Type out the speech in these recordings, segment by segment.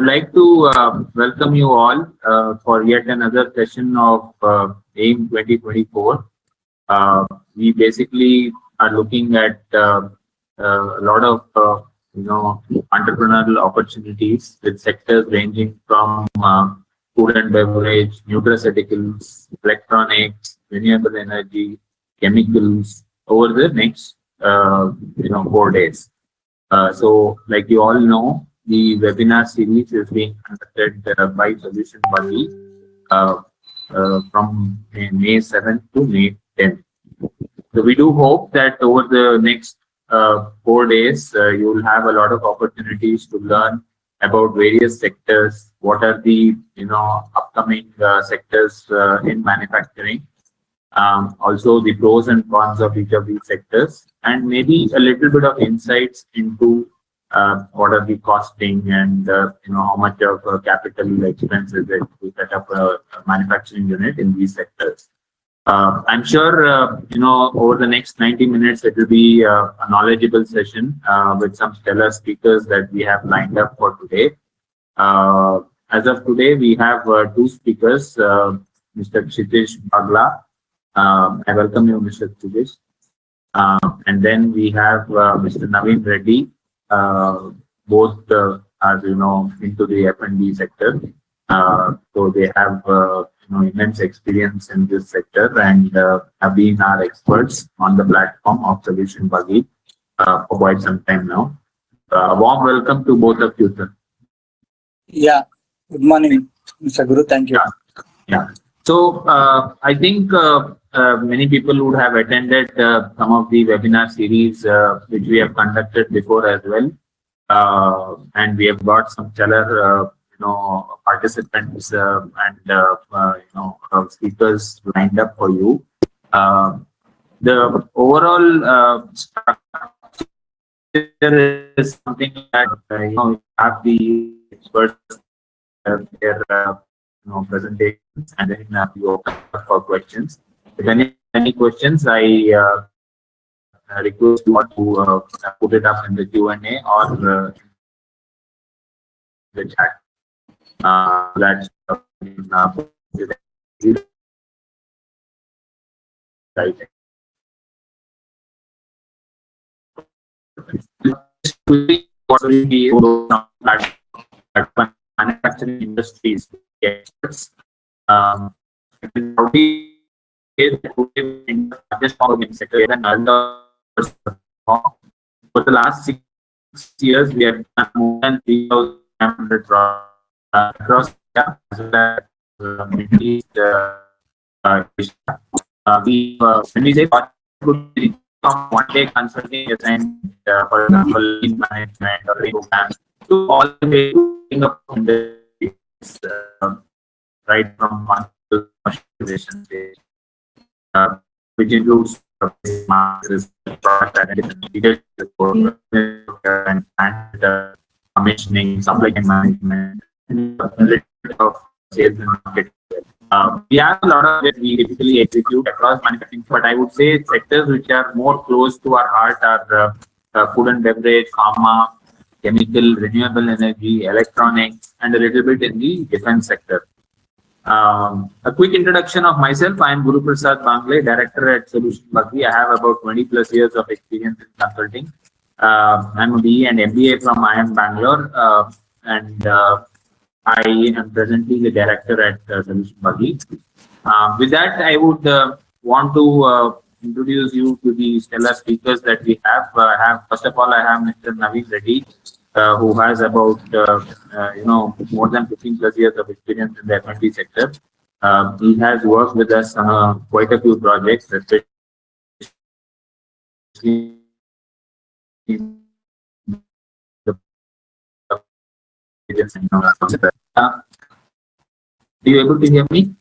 like to welcome you all for yet another session of AIM 2024. We basically are looking at a lot of entrepreneurial opportunities with sectors ranging from food and beverage, nutraceuticals, electronics, renewable energy, chemicals over the next 4 days. So, like you all know, the webinar series is being conducted by SolutionBuggy from May 7th to May 10th. So we do hope that over the next 4 days, you will have a lot of opportunities to learn about various sectors, what are the upcoming sectors in manufacturing, also the pros and cons of each of these sectors, and maybe a little bit of insights into what are the costing and how much of capital expenses it to set up a manufacturing unit in these sectors. I'm sure over the next 90 minutes it will be a knowledgeable session with some stellar speakers that we have lined up for today. As of today, we have two speakers, Mr. Kshitij Bagla. I welcome you, Mr. Kshitij. And then we have Mr. Naveen Reddy. Both are into the F&B sector, so they have immense experience in this sector and have been our experts on the platform of SolutionBuggy for quite some time now. A warm welcome to both of you, sir. Yeah, good morning, Mr. Guru. Thank you. Yeah. So I think many people would have attended some of the webinar series which we have conducted before as well, and we have got some stellar participants and speakers lined up for you. The overall structure is something that you have the experts their presentations, and then you open up for questions. If any questions, I request you to put it up in the Q&A or the chat. That's right. What will be manufacturing industries experts? Sector than other. For the last 6 years, we have done more than 3,500 across Asia, as well as Middle East. When we say what could be from one-day consulting assignment, for example, lead management or programs, to all the way to up in the right from one to commercialization stage, which includes product identification, and commissioning, supply chain management, and a little bit of sales and marketing. We have a lot of it we typically execute across manufacturing, but I would say sectors which are more close to our heart are food and beverage, pharma, chemical, renewable energy, electronics, and a little bit in the defense sector. A quick introduction of myself. I am Guru Prasad Bangle, Director at SolutionBuggy. I have about 20 plus years of experience in consulting. I'm a BE and MBA from IIM Bangalore, and I am presently the Director at SolutionBuggy. With that, I would want to introduce you to the stellar speakers that we have. First of all, I have Mr. Naveen Reddy, who has about more than 15 plus years of experience in the F&B sector. He has worked with us on quite a few projects, especially are you able to hear me?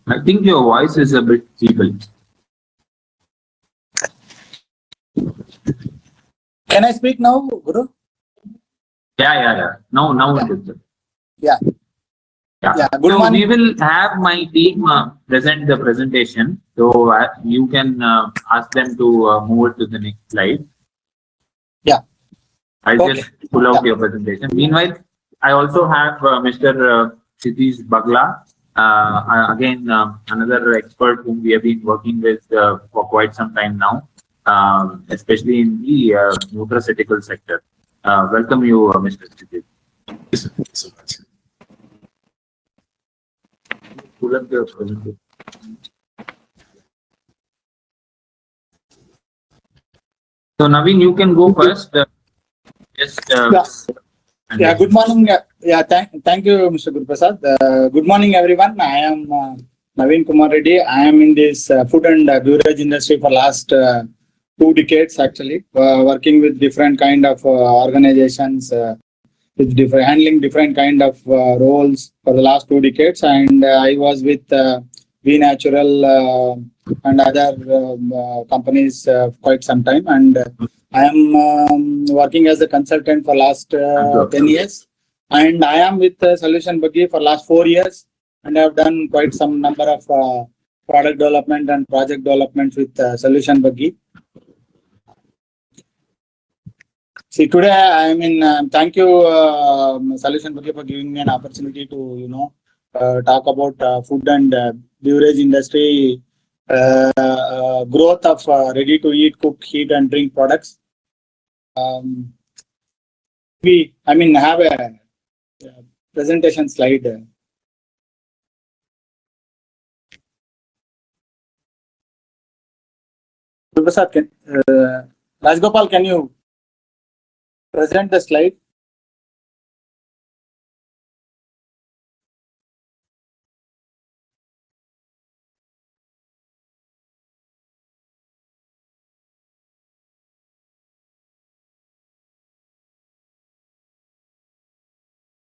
I think your voice is a bit feeble. Can I speak now, Guru? Yeah. Now it is. Yeah. Yeah, good So morning. we will have my team present the presentation. So you can ask them to move it to the next slide. Yeah. I'll Okay. just pull out your presentation. Meanwhile, I also have Mr. 𝐬𝐧𝐧𝐵, again another expert whom we have been working with for quite some time now, especially in the nutraceutical sector. Welcome you, Mr. 𝐬𝐧𝐧𝐵. Thank you so much. Pull up the presentation. So Naveen, you can go first. Yeah, good morning. Thank you, Mr. Guruprasad. Good morning, everyone. I am Naveen Kumar Reddy. I am in this food and beverage industry for last 2 decades, actually, working with different kind of organizations, with handling different kind of roles for the last 2 decades. And I was with 𝐬𝐞𝐬𝐬 and other companies quite some time. And I am working as a consultant for last 10 years. And I am with SolutionBuggy for last 4 years. And I have done quite some number of product development and project development with SolutionBuggy. See, today I mean, thank you, SolutionBuggy, for giving me an opportunity to, talk about food and beverage industry, growth of ready-to-eat, cook, heat, and drink products. We have a presentation slide. Rajgopal, can you present the slide?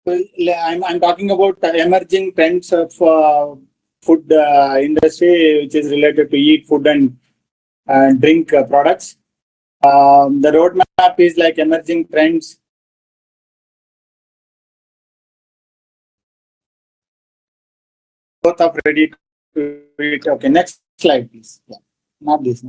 I'm talking about emerging trends of food industry, which is related to eat, food, and drink products. The roadmap is like emerging trends. Both of ready to eat. Okay, next slide, please. Yeah, not this.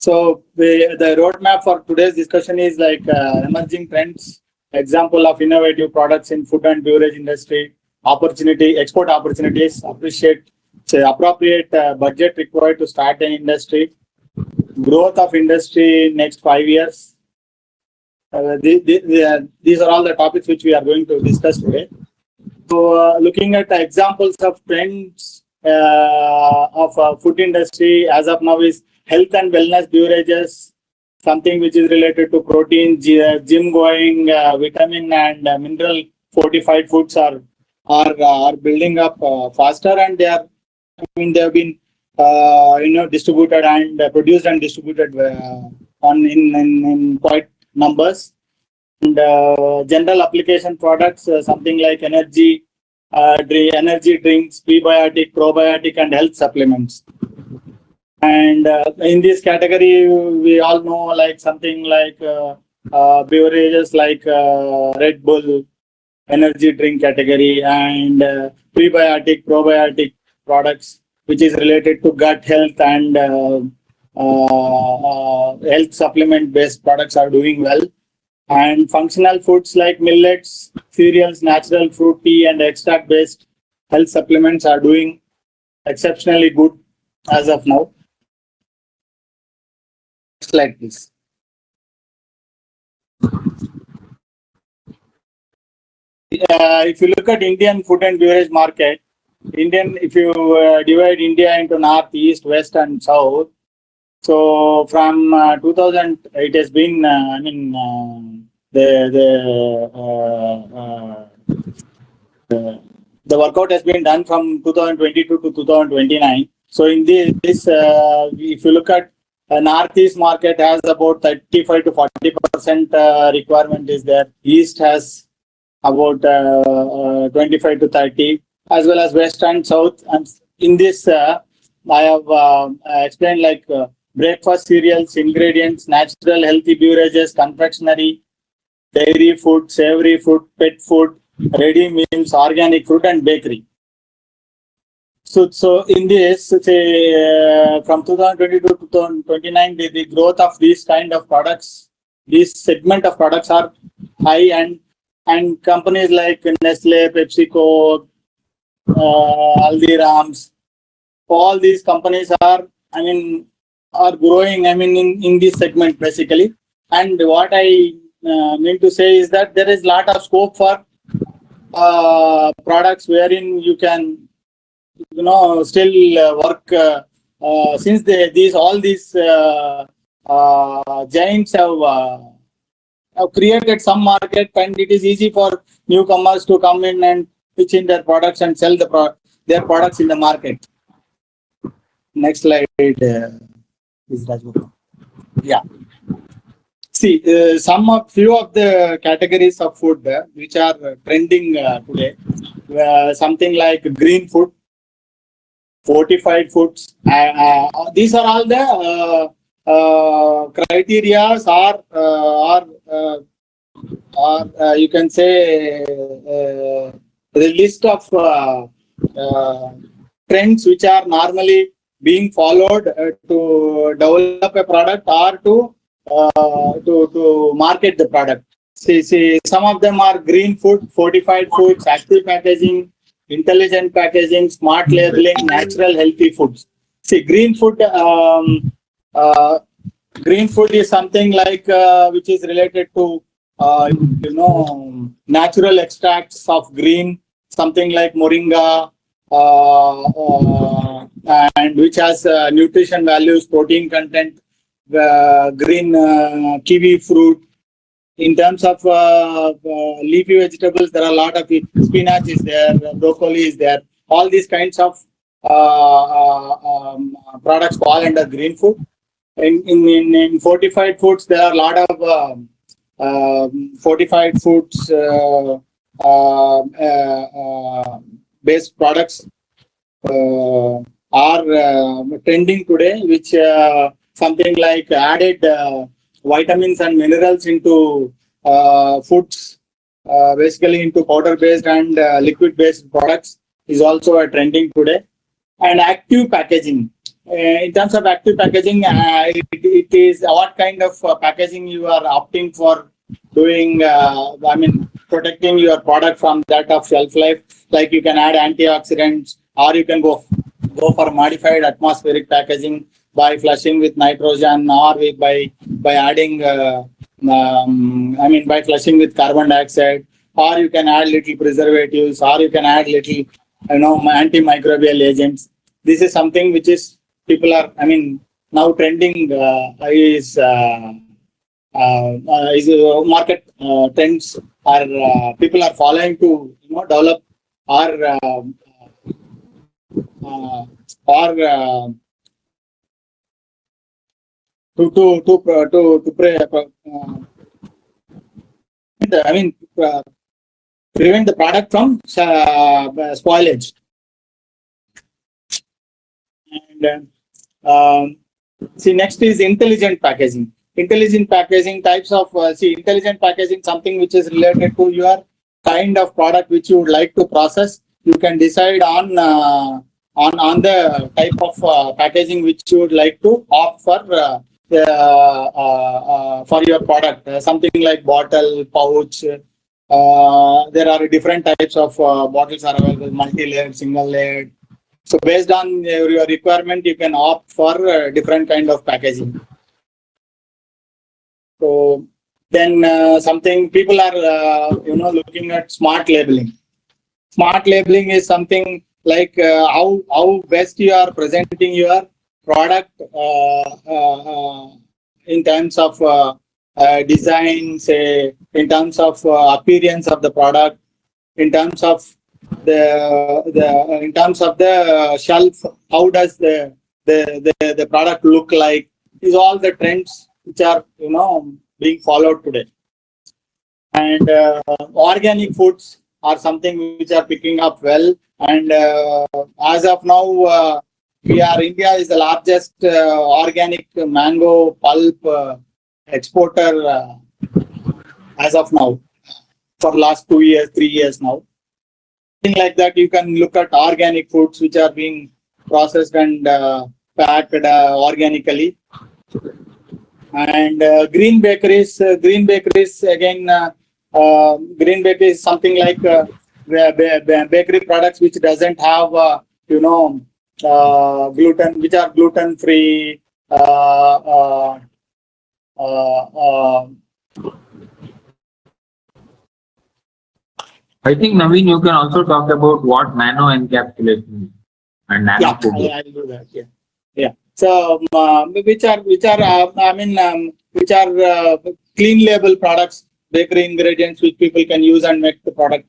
So the roadmap for today's discussion is like emerging trends, example of innovative products in food and beverage industry, export opportunities, appropriate budget required to start an industry, growth of industry next 5 years. These are all the topics which we are going to discuss today. So looking at examples of trends of food industry as of now is health and wellness beverages, something which is related to protein, gym going, vitamin and mineral fortified foods are building up faster, and they have been distributed and produced and distributed in quite numbers. And general application products, something like energy drinks, prebiotic, probiotic, and health supplements. And in this category, we all know like something like beverages like Red Bull, energy drink category, and prebiotic, probiotic products, which is related to gut health and health supplement based products are doing well. And functional foods like millets, cereals, natural fruit tea, and extract based health supplements are doing exceptionally good as of now. Next slide, please. If you look at Indian food and beverage market, if you divide India into north, east, west, and south, so from 2000, it has been, the workout has been done from 2022 to 2029. So in this, if you look at northeast market has about 35 to 40% requirement is there. East has about 25 to 30, as well as west and south. And in this, I have explained like breakfast cereals, ingredients, natural healthy beverages, confectionery, dairy food, savory food, pet food, ready meals, organic food, and bakery. So in this, say, from 2022 to 2029, the growth of these kind of products, this segment of products are high, and companies like Nestle, PepsiCo, Haldiram's, all these companies are, are growing, in this segment basically. And what I mean to say is that there is a lot of scope for products wherein you can, still work, since all these giants have created some market, and it is easy for newcomers to come in and pitch in their products and sell their products in the market. Next slide is Rajgopal. Yeah. See, few of the categories of food which are trending today, something like green food, fortified foods. These are all the criteria, or you can say the list of trends which are normally being followed to develop a product or to market the product. See, some of them are green food, fortified foods, active packaging, intelligent packaging, smart labeling, natural healthy foods. See, green food is something like which is related to natural extracts of green, something like moringa, and which has nutrition values, protein content, green kiwi fruit. In terms of leafy vegetables, there are a lot of spinach is there, broccoli is there. All these kinds of products fall under green food. In fortified foods, there are a lot of fortified foods based products are trending today, which something like added vitamins and minerals into foods, basically into powder based and liquid based products is also trending today. And active packaging. In terms of active packaging, it is what kind of packaging you are opting for doing, protecting your product from that of shelf life. Like you can add antioxidants, or you can go for modified atmospheric packaging by flushing with nitrogen, or by adding, by flushing with carbon dioxide, or you can add little preservatives, or you can add little, antimicrobial agents. This is something which is people are, now trending is market trends are people are following to develop or prevent the product from spoilage. And see, next is intelligent packaging. Intelligent packaging types of intelligent packaging, something which is related to your kind of product which you would like to process. You can decide on the type of packaging which you would like to opt for your product. Something like bottle, pouch. There are different types of bottles are available, multi-layered, single-layered. So based on your requirement, you can opt for different kind of packaging. So then something people are looking at smart labeling. Smart labeling is something like how best you are presenting your product in terms of design, say in terms of appearance of the product, in terms of in terms of the shelf, how does the product look like? These are all the trends which are being followed today. And organic foods are something which are picking up well. And as of now, India is the largest organic mango pulp exporter as of now, for last 2 years, 3 years now. Thing like that, you can look at organic foods which are being processed and packed organically. And green bakeries again, green bakery is something like bakery products which doesn't have gluten, which are gluten free. I think, Naveen, you can also talk about what nano encapsulation is and nano food. I'll do that. Yeah. So, which are clean label products, bakery ingredients which people can use and make the product.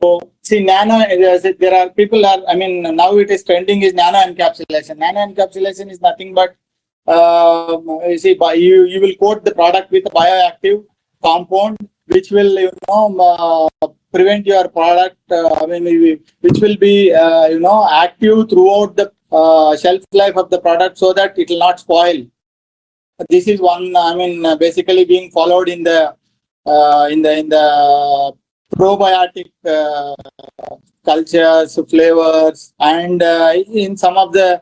So, see, now it is trending is nano encapsulation. Nano encapsulation is nothing but, you will coat the product with a bioactive compound which will, prevent your product, which will be, active throughout the shelf life of the product so that it will not spoil. This is one, basically being followed in the probiotic cultures, flavors, and in some of the,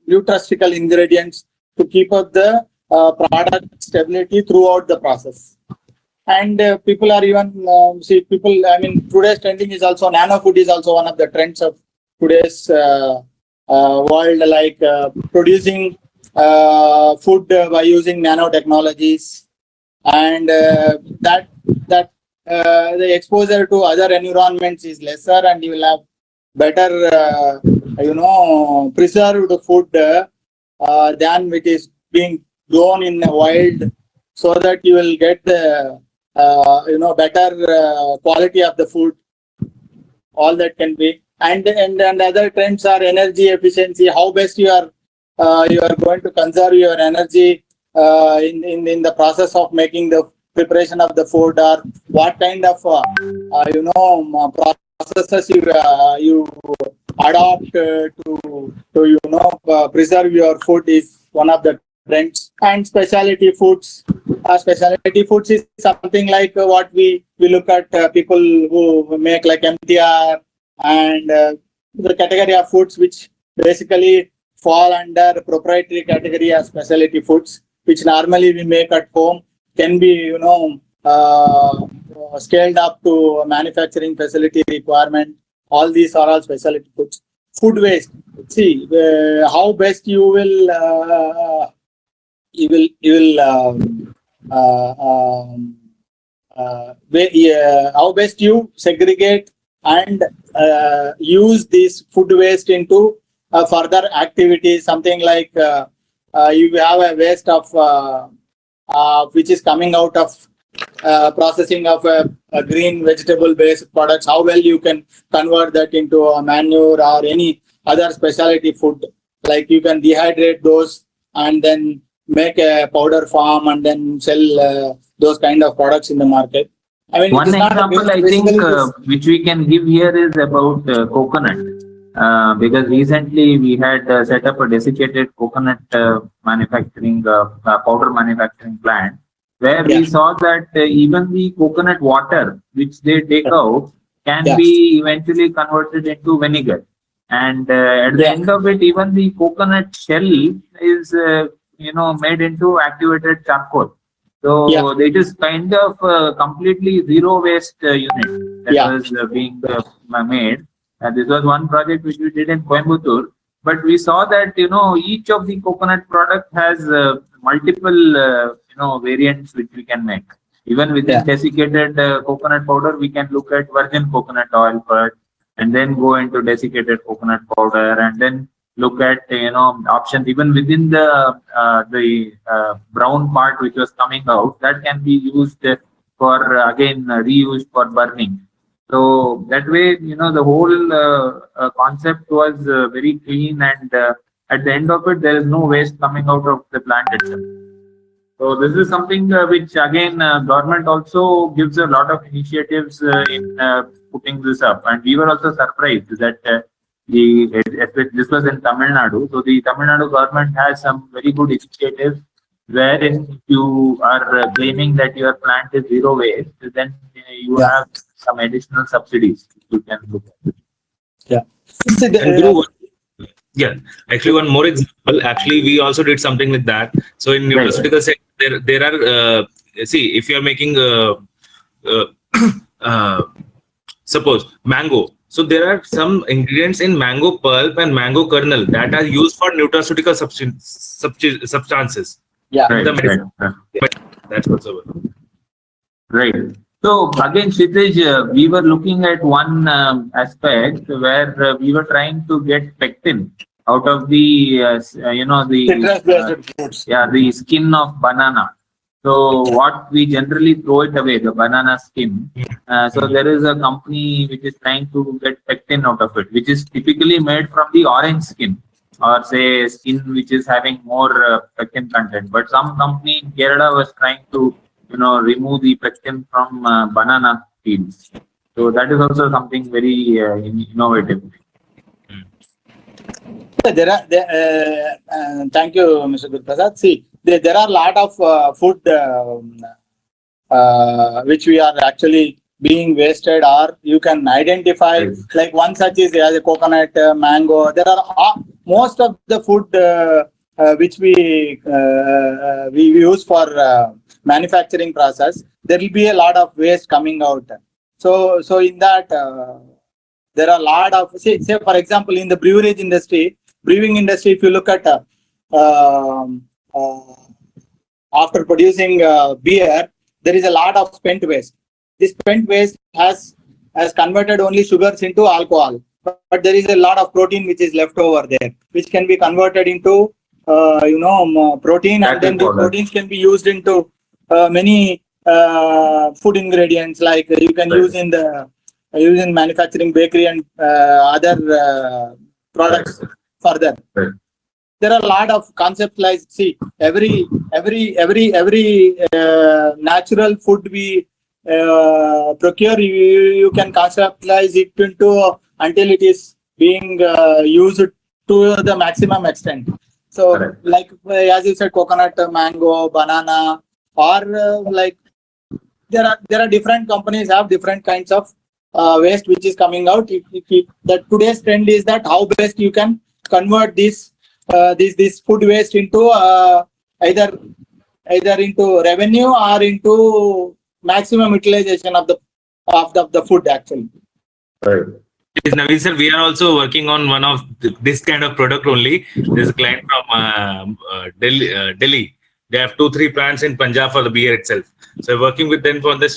nutraceutical ingredients to keep up the product stability throughout the process. And people are even today's trending is also nano food is also one of the trends of today's world, like producing food by using nanotechnologies, and that the exposure to other environments is lesser, and you will have better preserved food than which is being grown in the wild, so that you will get the better quality of the food. All that can be, and other trends are energy efficiency. How best you are going to conserve your energy in the process of making the preparation of the food, or what kind of processes you adopt to preserve your food is one of the trends. And specialty foods. Specialty foods is something like what we look at people who make like MTR and the category of foods which basically fall under proprietary category as specialty foods, which normally we make at home, can be scaled up to manufacturing facility requirement. All these are all specialty foods. Food waste. See how best you will how best you segregate and use this food waste into further activities. Something like you have a waste of which is coming out of processing of a green vegetable based products. How well you can convert that into a manure or any other specialty food, like you can dehydrate those and then make a powder form and then sell those kind of products in the market. One example I think which we can give here is about coconut, because recently we had set up a desiccated coconut manufacturing powder manufacturing plant, where we saw that even the coconut water which they take out can be eventually converted into vinegar, and at the end of it, even the coconut shell is made into activated charcoal. So it is kind of completely zero waste unit that was being made. This was one project which we did in Coimbatore, but we saw that each of the coconut product has multiple variants which we can make. Even within desiccated coconut powder, we can look at virgin coconut oil first, and then go into desiccated coconut powder, and then look at options even within the brown part which was coming out, that can be used for again reused for burning. So that way the whole concept was very clean, and at the end of it there is no waste coming out of the plant itself. So this is something which again government also gives a lot of initiatives in putting this up, and we were also surprised that This was in Tamil Nadu. So the Tamil Nadu government has some very good initiatives wherein if you are claiming that your plant is zero waste, then you Yeah. have some additional subsidies you can look at. Yeah. And Guru, yeah, actually one more example. Actually, we also did something like that. So in nutraceutical sector, there are see, if you are making suppose mango. So there are some ingredients in mango pulp and mango kernel that are used for nutraceutical substances. Yeah. Right. That's also one. Right. So again, Kshitij, we were looking at one aspect where we were trying to get pectin out of the Citrus-based fruits. the skin of banana. So what we generally throw it away, the banana skin. So there is a company which is trying to get pectin out of it, which is typically made from the orange skin, or say skin which is having more pectin content. But some company in Kerala was trying to remove the pectin from banana peels. So that is also something very innovative. Thank you, Mr. Gurprasad. See, there are a lot of food which we are actually being wasted, or you can identify, like one such is the coconut, mango. There are most of the food which we use for manufacturing process. There will be a lot of waste coming out. So in that there are a lot of say for example in the brewing industry, if you look at after producing beer, there is a lot of spent waste. This spent waste has converted only sugars into alcohol, but there is a lot of protein which is left over there, which can be converted into protein, and then the proteins can be used into many food ingredients, like you can use in manufacturing, bakery, and other products further. There are a lot of concepts like, see, every natural food we procure, you can conceptualize it into until it is being used to the maximum extent. So like as you said, coconut, mango, banana, or like there are different companies have different kinds of waste which is coming out. That today's trend is that how best you can convert this food waste into either into revenue or into maximum utilization of the food actually. Right. Yes, Naveen sir, we are also working on one of this kind of product only. There's a client from Delhi. They have 2-3 plants in Punjab for the beer itself. So we're working with them for the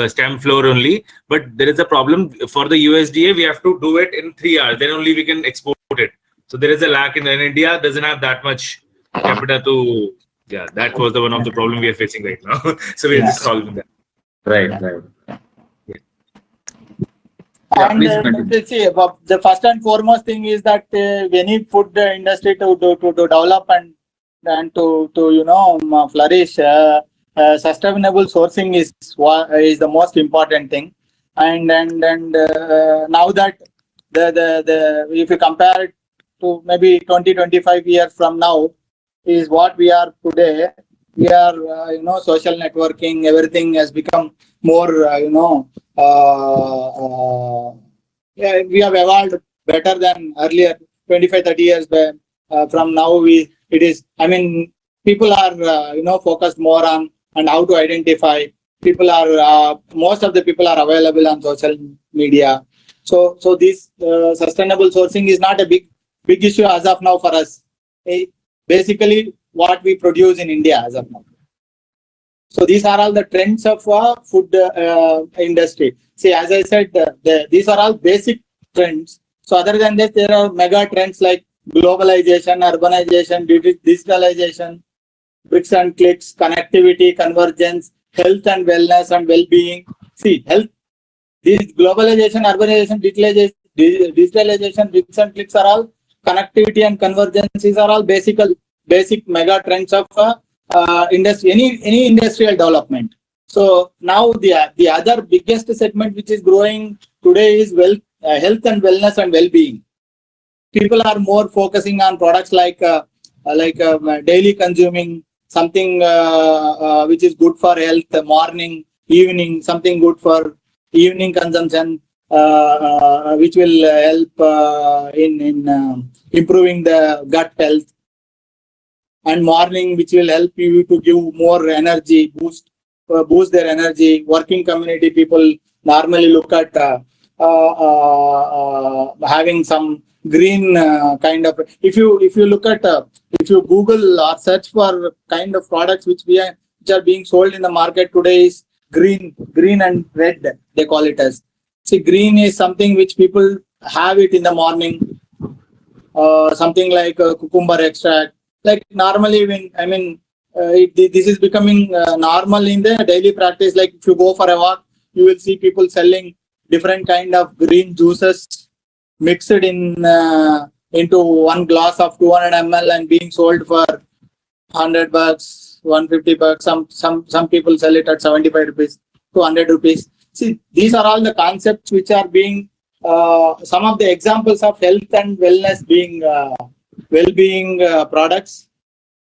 stamp floor only. But there is a problem for the USDA. We have to do it in 3 hours. Then only we can export it. So there is a lack in India. Doesn't have that much capita to. Yeah, that was one of the problem we are facing right now. So we are just solving that. Right. And let's see, the first and foremost thing is that we need food industry to develop and to flourish. Sustainable sourcing is the most important thing. And now that the if you compare it to maybe 20-25 years from now, is what we are today. We are social networking, everything has become more we have evolved better than earlier 25-30 years from now. People are focused more on how to identify. People are most of the people are available on social media. So this sustainable sourcing is not a big issue as of now for us. Basically what we produce in India as of now. So these are all the trends of food industry. See, as I said, these are all basic trends. So other than that, there are mega trends like globalization, urbanization, digitalization, bricks and clicks, connectivity, convergence, health and wellness and well-being. See, health, these globalization, urbanization, digitalization, bricks and clicks are all connectivity and convergence. These are all basic mega trends of industry, any industrial development. So now the other biggest segment which is growing today is health and wellness and well-being. people are more focusing on products like daily consuming something which is good for health, morning, evening, something good for evening consumption, which will help in improving the gut health, and morning, which will help you to give more energy, boost their energy. Working community people normally look at having some green kind of. If you look at if you Google or search for kind of products which are being sold in the market today is green and red, they call it as. See, green is something which people have it in the morning, something like cucumber extract. Like normally this is becoming normal in the daily practice. Like if you go for a walk, you will see people selling different kind of green juices mixed in into one glass of 200 ml and being sold for $100, $150. Some people sell it at 75 rupees to 100 rupees. See, these are all the concepts which are being some of the examples of health and wellness being well-being products.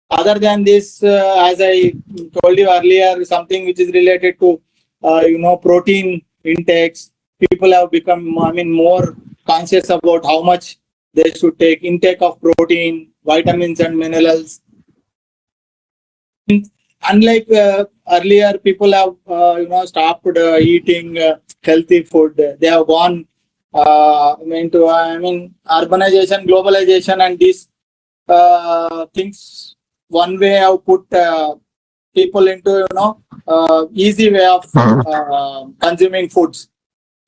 Other than this, as I told you earlier, something which is related to protein intakes. People have become more conscious about how much they should take intake of protein, vitamins and minerals. Unlike earlier, people have stopped eating healthy food. They have gone into urbanization, globalization, and these things. One way have put people into easy way of consuming foods.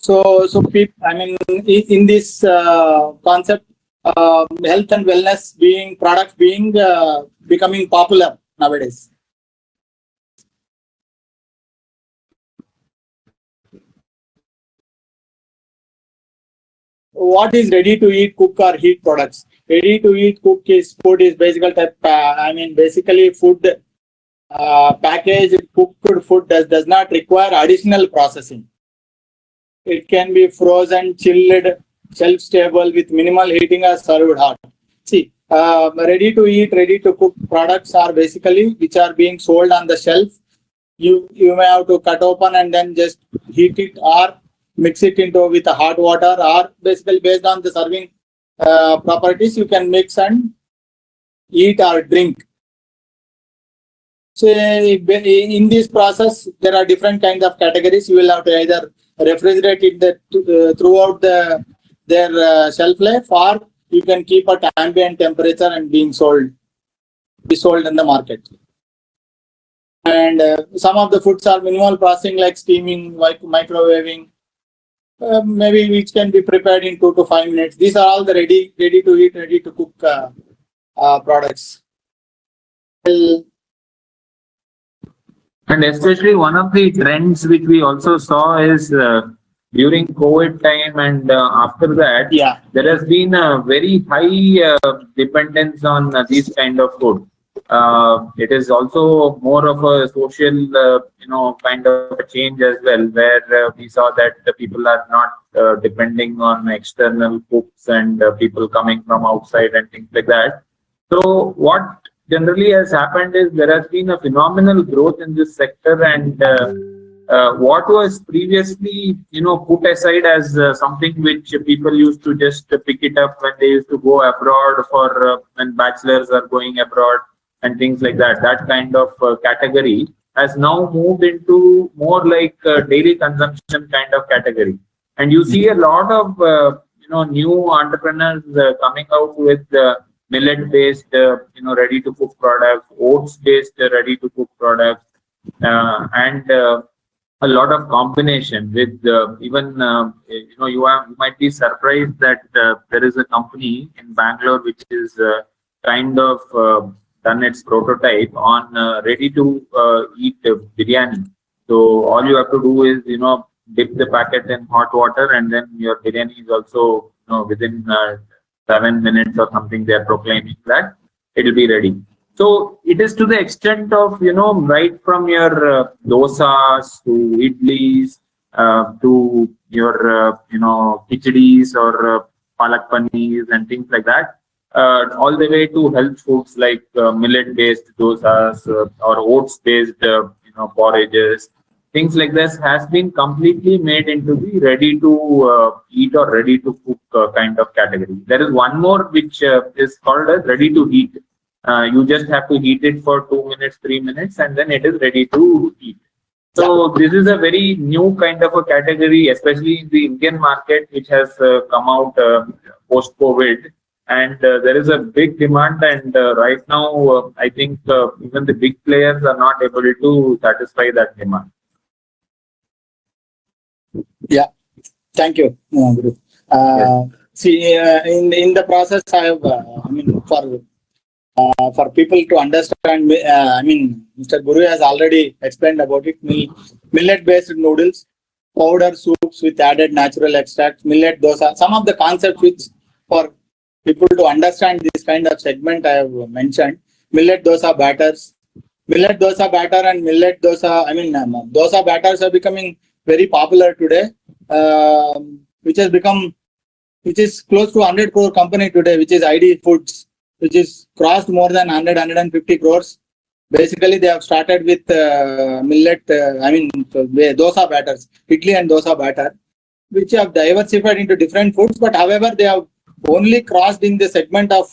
So in this concept, health and wellness products becoming popular nowadays. What is ready to eat, cook or heat products? Ready to eat, cook is food is basically basically food packaged cooked food does not require additional processing. It can be frozen, chilled, shelf stable with minimal heating or served hot. See, ready to eat, ready to cook products are basically which are being sold on the shelf. You may have to cut open and then just heat it or mix it into with a hot water, or basically based on the serving properties, you can mix and eat or drink. So in this process, there are different kinds of categories. You will have to either refrigerate it throughout their shelf life, or you can keep at ambient temperature and be sold in the market. And some of the foods are minimal processing, like steaming, like microwaving, maybe which can be prepared in 2 to 5 minutes. These are all the ready to eat, ready to cook products. And especially one of the trends which we also saw is during COVID time and after that, there has been a very high dependence on these kind of food. It is also more of a social, kind of a change as well, where we saw that the people are not depending on external cooks and people coming from outside and things like that. So what generally has happened is there has been a phenomenal growth in this sector, and what was previously, put aside as something which people used to just pick it up when they used to go abroad for when bachelors are going abroad and things like that. That kind of category has now moved into more like daily consumption kind of category. And you see a lot of, new entrepreneurs coming out with millet-based, ready-to-cook products, oats-based ready-to-cook products, and a lot of combination with even, you might be surprised that there is a company in Bangalore which is kind of done its prototype on ready to eat biryani. So all you have to do is, dip the packet in hot water, and then your biryani is also, within 7 minutes or something, they are proclaiming that it will be ready. So it is to the extent of, right from your dosas to idlis to your, khichadis or palak paneers and things like that, all the way to health foods like millet-based dosas or oats-based, porridges. Things like this has been completely made into the ready to eat or ready to cook kind of category. There is one more which is called as ready to heat. You just have to heat it for 2 minutes, 3 minutes, and then it is ready to eat. So this is a very new kind of a category, especially in the Indian market, which has come out post-COVID. And there is a big demand, and right now, I think even the big players are not able to satisfy that demand. Yeah, thank you, Guru. Yes. See, in the process, I have, for people to understand, Mr. Guru has already explained about it. Millet-based noodles, powder soups with added natural extracts, millet dosa. Some of the concepts which for people to understand this kind of segment I have mentioned. Millet dosa batters. Millet dosa batter and millet dosa, dosa batters are becoming very popular today, which is close to 100 crore company today, which is ID Foods, which is crossed more than 150 crores. Basically, they have started with millet, dosa batters, idli and dosa batter, which have diversified into different foods. But however, they have only crossed in the segment of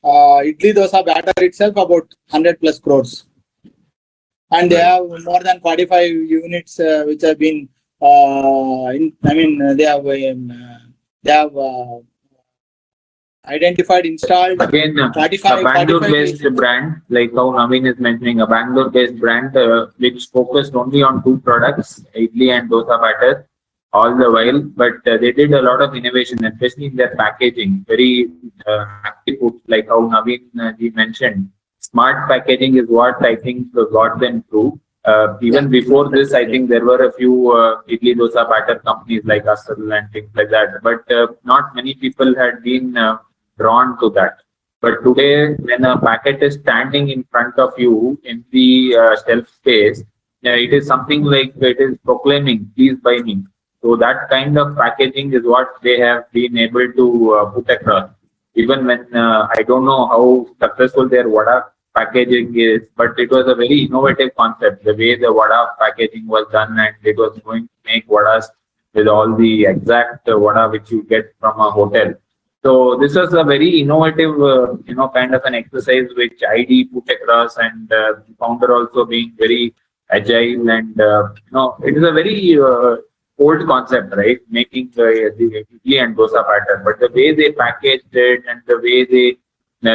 idli dosa batter itself about 100 plus crores. And they have more than 45 units which have been, they have identified, installed. Again, a Bangalore-based brand, like how Naveen is mentioning, a Bangalore-based brand which focused only on 2 products, idli and dosa batter, all the while. But they did a lot of innovation, especially in their packaging. Very active, like how Naveen ji mentioned. Smart packaging is what I think got them through. Even before this, I think there were a few idli dosa batter companies like Asal and things like that. But not many people had been drawn to that. But today, when a packet is standing in front of you in the shelf space, it is something like it is proclaiming, please buy me. So that kind of packaging is what they have been able to put across. Even when I don't know how successful their vada packaging is, but it was a very innovative concept. The way the vada packaging was done, and it was going to make vadas with all the exact vada which you get from a hotel. So this was a very innovative, kind of an exercise which ID put across, and the founder also being very agile, and it is a very old concept, right? Making the idli and dosa batter, but the way they packaged it and the way they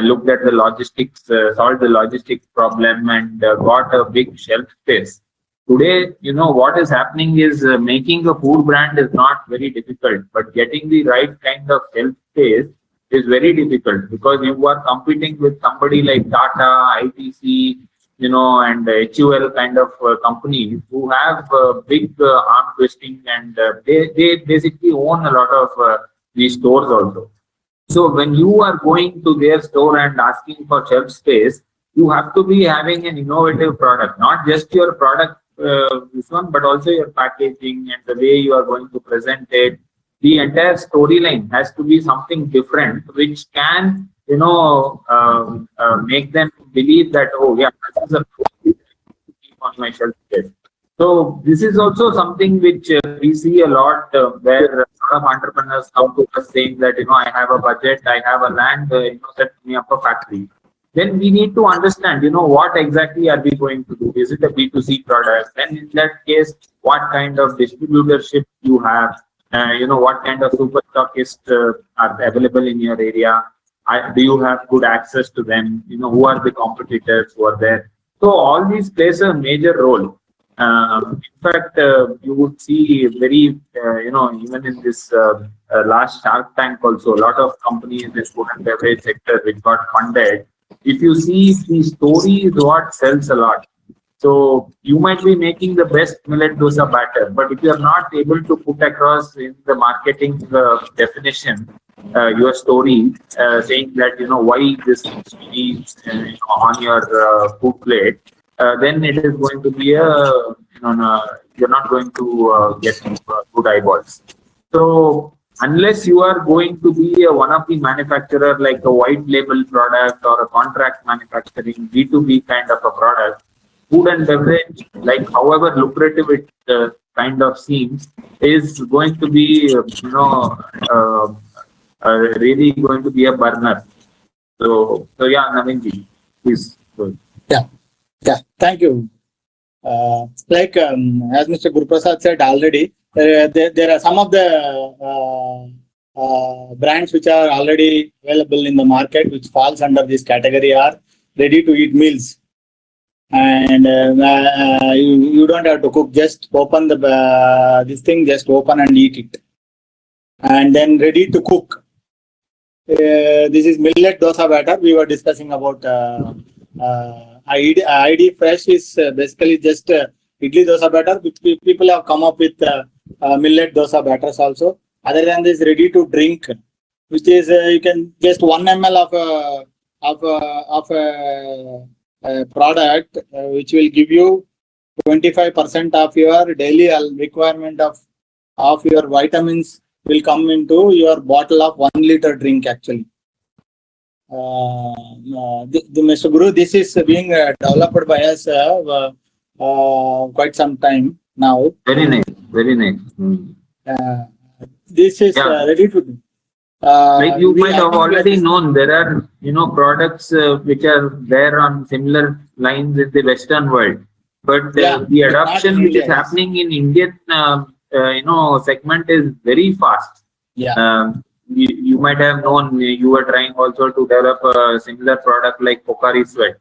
looked at the logistics, solved the logistics problem, and got a big shelf space. Today, what is happening is making a food brand is not very difficult, but getting the right kind of shelf space is very difficult, because you are competing with somebody like Tata, ITC, and HUL kind of companies who have big arm twisting, and they basically own a lot of these stores also. So when you are going to their store and asking for shelf space, you have to be having an innovative product, not just your product, this one, but also your packaging and the way you are going to present it. The entire storyline has to be something different, which can, make them believe that, oh yeah, this is a product on my shelf space. So this is also something which we see a lot, where a lot of entrepreneurs come to us saying that, I have a budget, I have a land, set me up a factory. Then we need to understand, what exactly are we going to do? Is it a B2C product? Then in that case, what kind of distributorship you have? What kind of super stockists are available in your area? Do you have good access to them? Who are the competitors who are there? So all these plays a major role. In fact, you would see very, even in this last Shark Tank also, a lot of companies in this food and beverage sector which got funded. If you see, the story is what sells a lot. So you might be making the best millet dosa batter, but if you are not able to put across in the marketing definition your story, saying that why this needs to be on your food plate, then it is going to be you're not going to get good eyeballs. So unless you are going to be one of the manufacturer like a white label product or a contract manufacturing B2B kind of a product, food and beverage, like however lucrative it kind of seems, is going to be, really going to be a burner. So yeah, Navinji, please go ahead. Yeah, thank you. As Mr. Guruprasad said already, there are some of the brands which are already available in the market, which falls under this category, are ready-to-eat meals. And you don't have to cook, just open the this thing, just open and eat it. And then ready to cook. This is millet dosa batter. We were discussing about ID Fresh is basically just idli dosa batter. People have come up with millet dosa batters also. Other than this, ready to drink, which is you can just 1 ml of a product, which will give you 25% of your daily requirement of your vitamins will come into your bottle of 1 liter drink actually. Mr. Guru, this is being developed by us quite some time now. Very nice, very nice. This is ready to do. Like you might have already known, there are products which are there on similar lines in the Western world, but the adoption which is happening in Indian segment is very fast. You might have known, you were trying also to develop a similar product like Pocari Sweat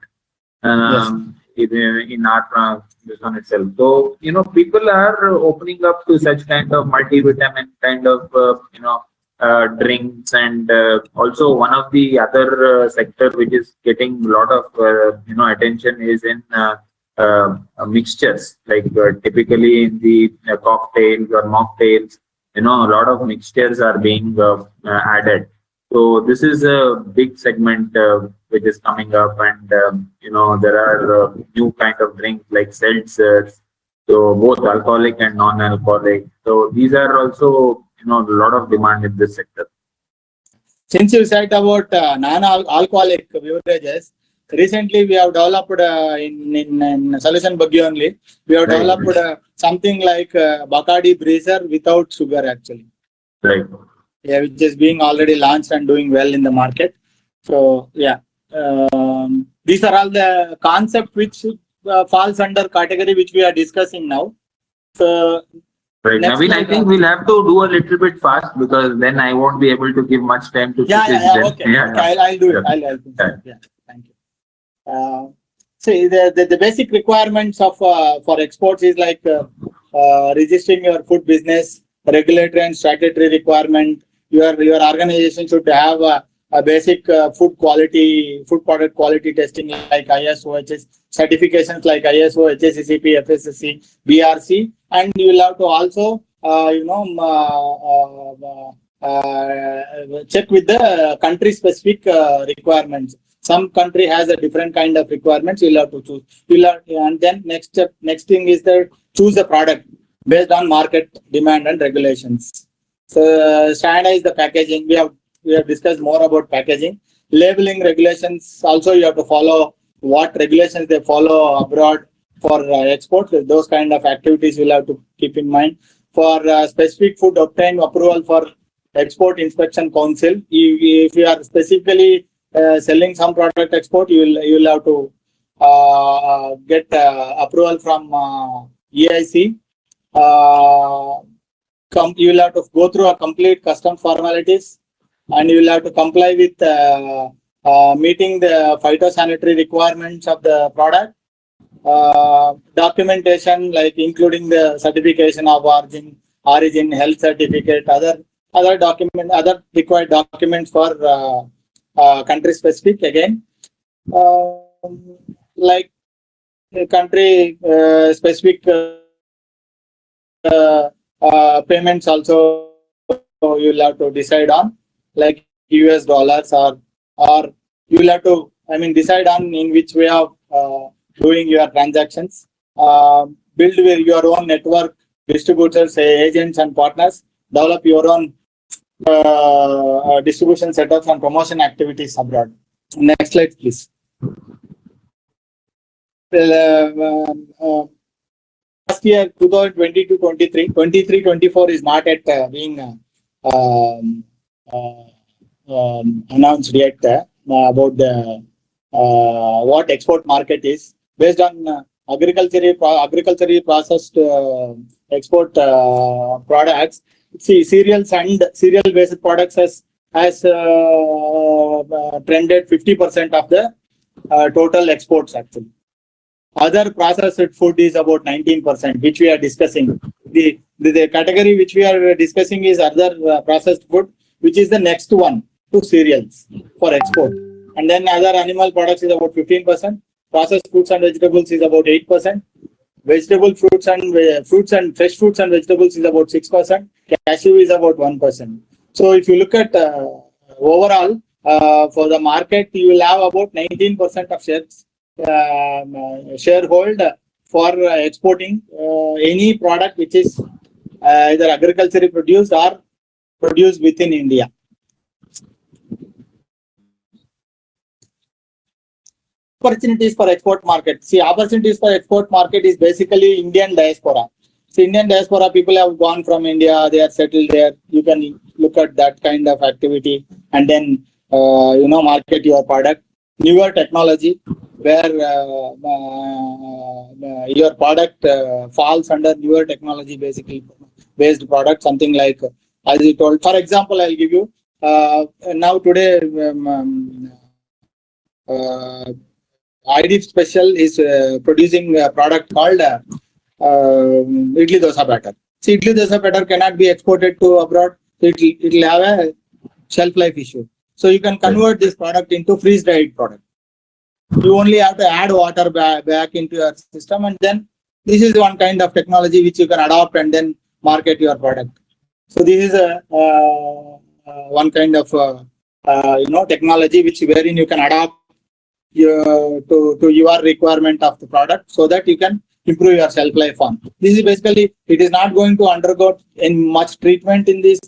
in our this one itself. So people are opening up to such kind of multivitamin kind of drinks, and also one of the other sector which is getting a lot of attention is in mixtures, like typically in the cocktails or mocktails, a lot of mixtures are being added. So this is a big segment which is coming up, and there are new kind of drinks like seltzers, so both alcoholic and non-alcoholic. So these are also a lot of demand in this sector. Since you said about non-alcoholic beverages, recently we have developed in SolutionBuggy only, we have developed something like Bacardi Breezer without sugar actually. Right. Yeah, which is being already launched and doing well in the market. So yeah, these are all the concept which falls under category which we are discussing now. So right, Naveen, I think we'll have to do a little bit fast, because then I won't be able to give much time to Okay. I'll do it. I'll help you. Yeah, thank you. See, the basic requirements of for exports is like registering your food business, regulatory and statutory requirement. Your organization should have a basic food product quality testing like ISO, HS, certifications like ISO, HACCP, FSSC, BRC, and you will have to also check with the country specific requirements. Some country has a different kind of requirements. You'll have to choose. And then next thing is that choose a product based on market demand and regulations. So standardize the packaging. We have discussed more about packaging. Labeling regulations also you have to follow what regulations they follow abroad for export. Those kind of activities you'll have to keep in mind. For specific food, obtain approval for Export Inspection Council. If you are specifically selling some product export, you will have to get approval from EIC. You will have to go through a complete custom formalities, and you will have to comply with meeting the phytosanitary requirements of the product. Documentation like including the certification of origin, health certificate, other required documents for country specific again, like country specific payments also you will have to decide on, like US dollars, or you will have to decide on in which way of doing your transactions. Build with your own network, distributors, agents and partners. Develop your own distribution setups and promotion activities abroad. Next slide, please. Last year, 2022-23, 23-24 is not yet being announced yet about the what export market is based on agriculturally processed export products. See, cereals and cereal based products has trended 50% of the total exports actually. Other processed food is about 19%, which we are discussing. The category which we are discussing is other processed food, which is the next one to cereals for export. And then other animal products is about 15%. Processed fruits and vegetables is about 8%. Vegetable fruits and fresh fruits and vegetables is about 6%. Cashew is about 1%. So if you look at overall for the market, you will have about 19% of sharehold for exporting any product which is either agriculturally produced or produced within India. Opportunities for export market. See, opportunities for export market is basically Indian diaspora. So Indian diaspora people have gone from India, they are settled there. You can look at that kind of activity and then market your product. Newer technology where your product falls under newer technology basically based product, something like as you told. For example, I'll give you now today IDF Special is producing a product called idli dosa batter. See, idli dosa batter cannot be exported to abroad. So it will have a shelf life issue. So you can convert this product into freeze dried product. You only have to add water back into your system, and then this is one kind of technology which you can adopt and then market your product. So this is a one kind of technology which wherein you can adopt to your requirement of the product so that you can improve your shelf life on. This is basically, it is not going to undergo in much treatment in this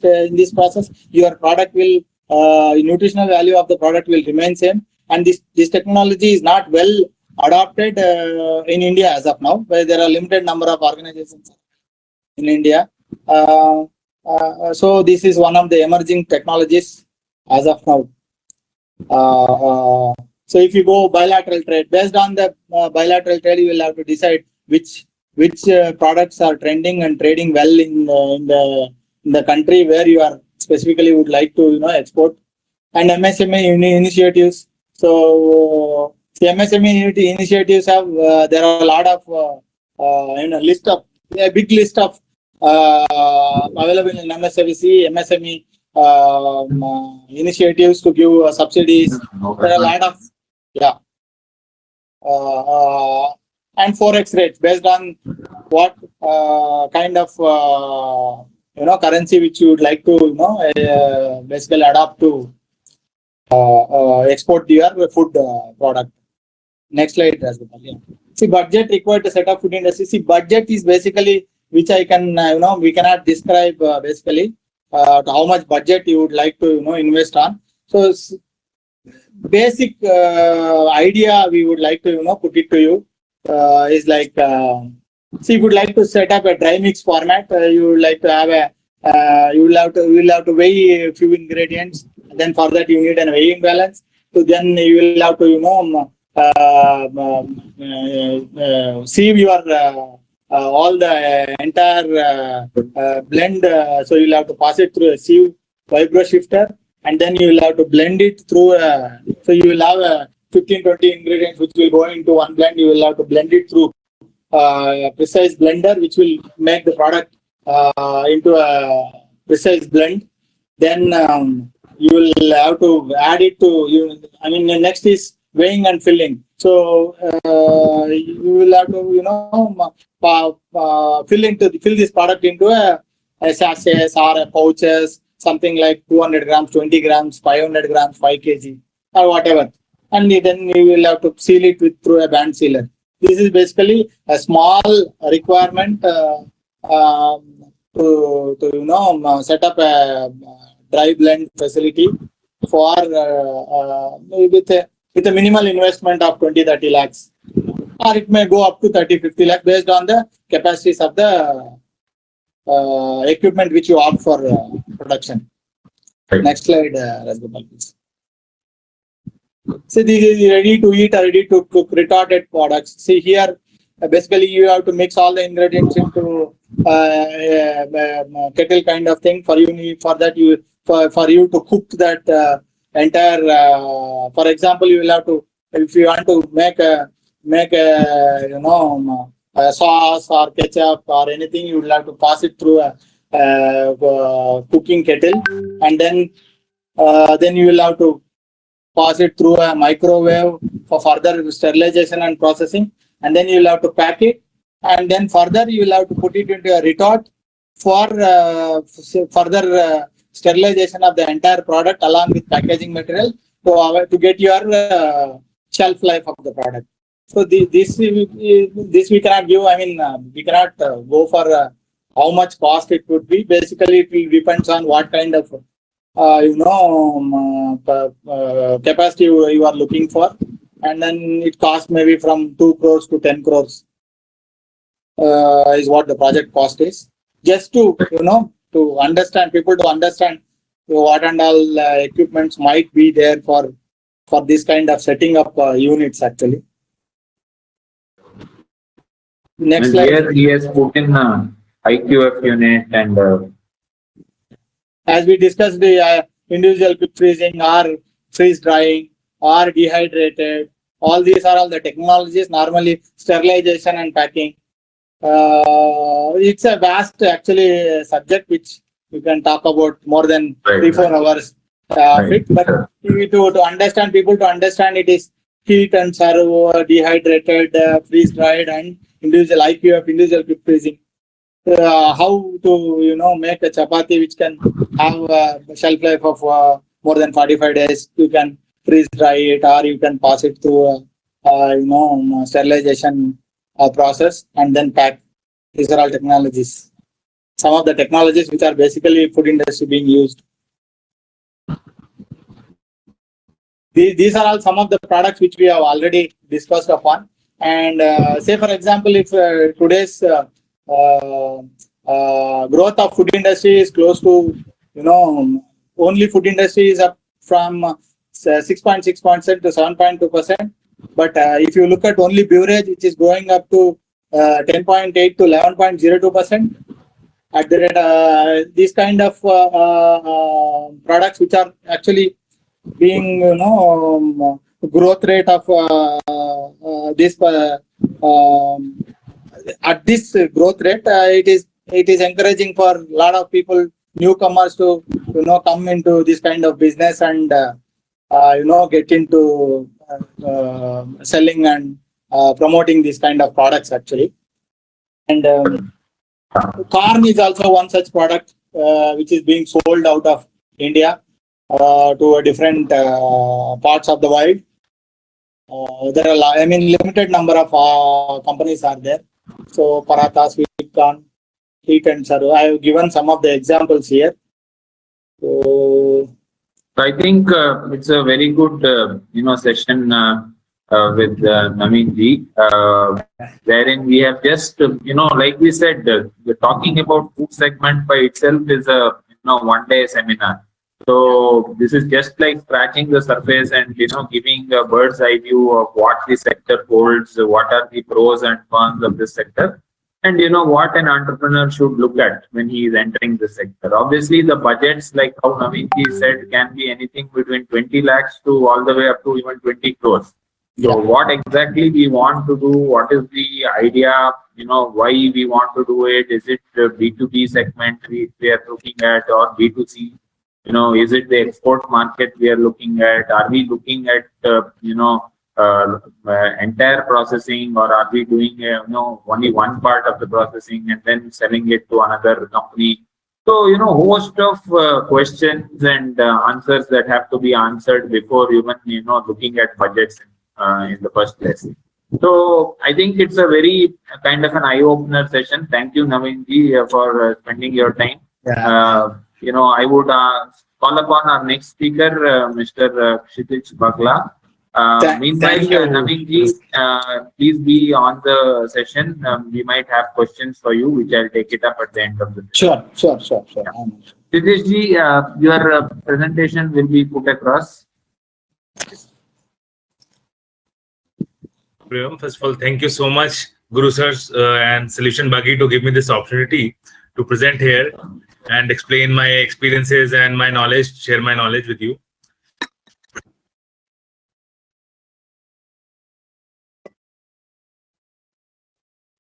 process. Your product will nutritional value of the product will remain same, and this technology is not well adopted in India as of now, where there are limited number of organizations in India. So this is one of the emerging technologies as of now. So if you go bilateral trade, based on the bilateral trade, you will have to decide which products are trending and trading well in the country where you are specifically would like to export. And MSME initiatives. So the MSME initiatives have there are a lot of a big list of available in MSME initiatives to give subsidies. There are a lot of and forex rates based on what kind of currency which you would like to basically adopt to export your food product. Next slide, Rajgopal. Yeah. See, budget required to set up food industry. See, budget is basically which I can we cannot describe basically to how much budget you would like to invest on. So basic idea we would like to put it to you is like see, if you would like to set up a dry mix format, you would like to have a you will have to weigh a few ingredients. Then for that you need a weighing balance. So then you will have to sieve your all the entire blend. So you'll have to pass it through a sieve vibro shifter, and then you will have to blend it through. So you will have 15-20 ingredients which will go into one blend. You will have to blend it through a precise blender, which will make the product into a precise blend. Then you will have to add it to the next is weighing and filling. So you will have to fill this product into a sachets or a pouches, something like 200 grams, 20 grams, 500 grams, 5 kg or whatever, and then you will have to seal it through a band sealer. This is basically a small requirement to set up a dry blend facility for with a minimal investment of 20-30 lakhs, or it may go up to 30-50 lakhs based on the capacities of the equipment which you opt for production. Right. Next slide, Rajgopal, please. So this is ready to eat or ready to cook retorted products. See here, basically you have to mix all the ingredients into kettle kind of thing. For you to cook that entire. For example, you will have to, if you want to make a sauce or ketchup or anything, you will have to pass it through a cooking kettle, and then you will have to pass it through a microwave for further sterilization and processing, and then you will have to pack it, and then further you will have to put it into a retort for further sterilization of the entire product along with packaging material to get your shelf life of the product. So this we cannot give. I mean, we cannot go for how much cost it would be. Basically, it will depends on what kind of capacity you are looking for, and then it costs maybe from 2 crores to 10 crores is what the project cost is. Just to to understand, people to understand what and all equipments might be there for this kind of setting up units actually. Next And slide. here he has put in IQF unit and As we discussed, the individual quick freezing or freeze drying or dehydrated, all these are all the technologies. Normally sterilization and packing. It's a vast actually subject which you can talk about more than 3-4 hours. But to understand, people to understand, it is heat and serve, dehydrated, freeze dried, and individual IQF, individual quick freezing. How to make a chapati which can have a shelf life of more than 45 days. You can freeze dry it, or you can pass it through sterilization process and then pack. These are all technologies. Some of the technologies which are basically food industry being used. These are all some of the products which we have already discussed upon. And say for example, if today's growth of food industry is close to, only food industry is up from 6.6% to 7.2%. But if you look at only beverage, which is going up to 10.8 to 11.02%, at the rate, these kind of products which are actually being, growth rate of this at this growth rate, it is encouraging for a lot of people, newcomers, to come into this kind of business and get into selling and promoting these kind of products actually. And corn is also one such product which is being sold out of India to different parts of the world. There are, limited number of companies are there. So paratha, sweet corn, heat and serve. I have given some of the examples here. So I think it's a very good session with Naveen-ji, wherein we have just like we said, we're talking about food segment by itself is a one-day seminar. So this is just like scratching the surface and giving a bird's eye view of what the sector holds, what are the pros and cons of this sector, and what an entrepreneur should look at when he is entering the sector. Obviously, the budgets, like how Naveen-ji said, can be anything between 20 lakhs to all the way up to even 20 crores. So what exactly we want to do, what is the idea, why we want to do it? Is it the B2B segment we are looking at, or B2C? Is it the export market we are looking at? Are we looking at, entire processing, or are we doing, only one part of the processing and then selling it to another company? So, host of questions and answers that have to be answered before even, looking at budgets in the first place. So, I think it's a very kind of an eye-opener session. Thank you, Naveen-ji, for spending your time. I would call upon our next speaker, Mr. Kshitij Bagla. Meanwhile, Thank you. Naveen please be on the session. We might have questions for you, which I'll take it up at the end of the session. Sure. Kshitij ji, your presentation will be put across. First of all, thank you so much, Guru Sirs and SolutionBuggy, to give me this opportunity to present here and explain my experiences and my knowledge, share my knowledge with you.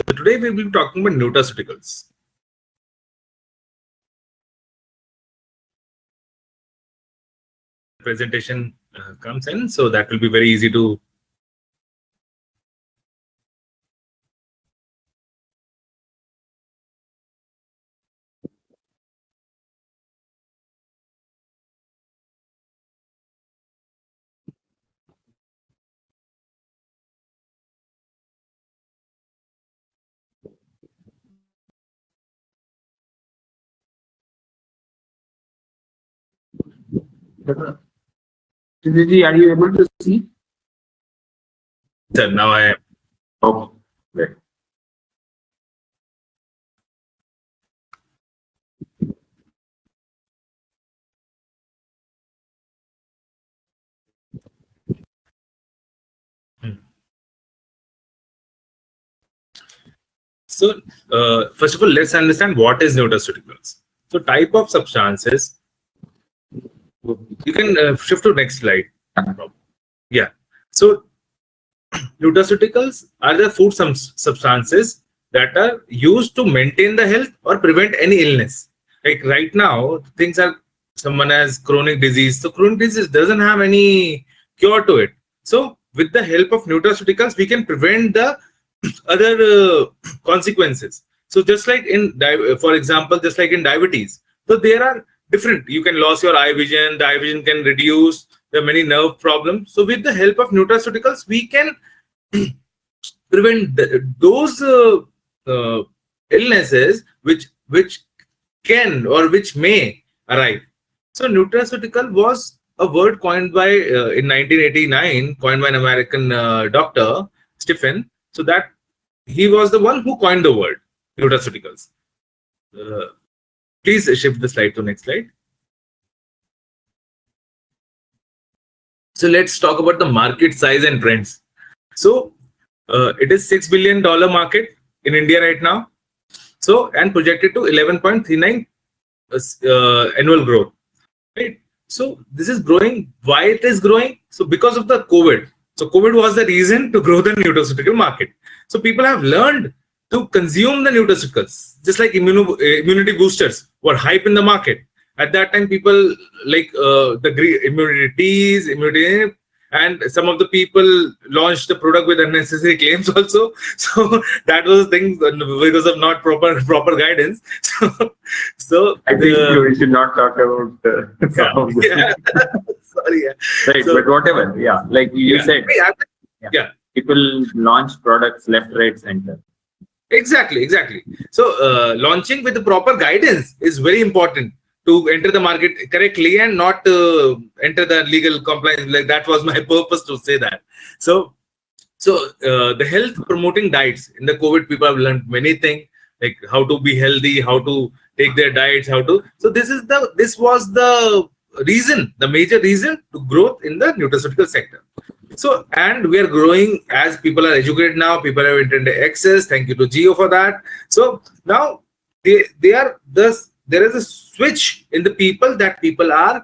So today we will be talking about nutraceuticals. Presentation comes in, so that will be very easy to. Kshitij ji, are you able to see? Sir, now I am. Okay. Great. So, first of all, let's understand what is nutraceuticals. So, type of substances. You can shift to next slide. Yeah. So, nutraceuticals are the food substances that are used to maintain the health or prevent any illness. Like right now, things are, someone has chronic disease. So, chronic disease doesn't have any cure to it. So, with the help of nutraceuticals, we can prevent the other consequences. So just like for example, just like in diabetes, so there are different, you can lose your eye vision, the eye vision can reduce, there are many nerve problems. So with the help of nutraceuticals, we can prevent those illnesses which can or which may arrive. So nutraceutical was a word coined by in 1989, coined by an American doctor, Stephen. So that he was the one who coined the word nutraceuticals. Please shift the slide to next slide. So let's talk about the market size and trends. So it is $6 billion market in India right now. So and projected to 11.39 annual growth. Right. So this is growing. Why it is growing? So because of the COVID. So COVID was the reason to grow the nutraceutical market. So people have learned to consume the nutraceuticals, just like immunity boosters were hype in the market. At that time, people like the immunity teas, immunity, and some of the people launched the product with unnecessary claims also. So that was the thing because of not proper guidance. So I think we should not talk about some of the sorry. Right, so, but whatever. Yeah, like you said. Yeah. People launch products left, right, center. Exactly. So launching with the proper guidance is very important to enter the market correctly and not enter the legal compliance. Like that was my purpose to say that. So the health promoting diets in the COVID, people have learned many things, like how to be healthy, how to take their diets, how to. So this was the reason, the major reason to growth in the nutraceutical sector. So, and we are growing as people are educated now, people have internet access. Thank you to Geo for that. So now there is a switch in the people that people are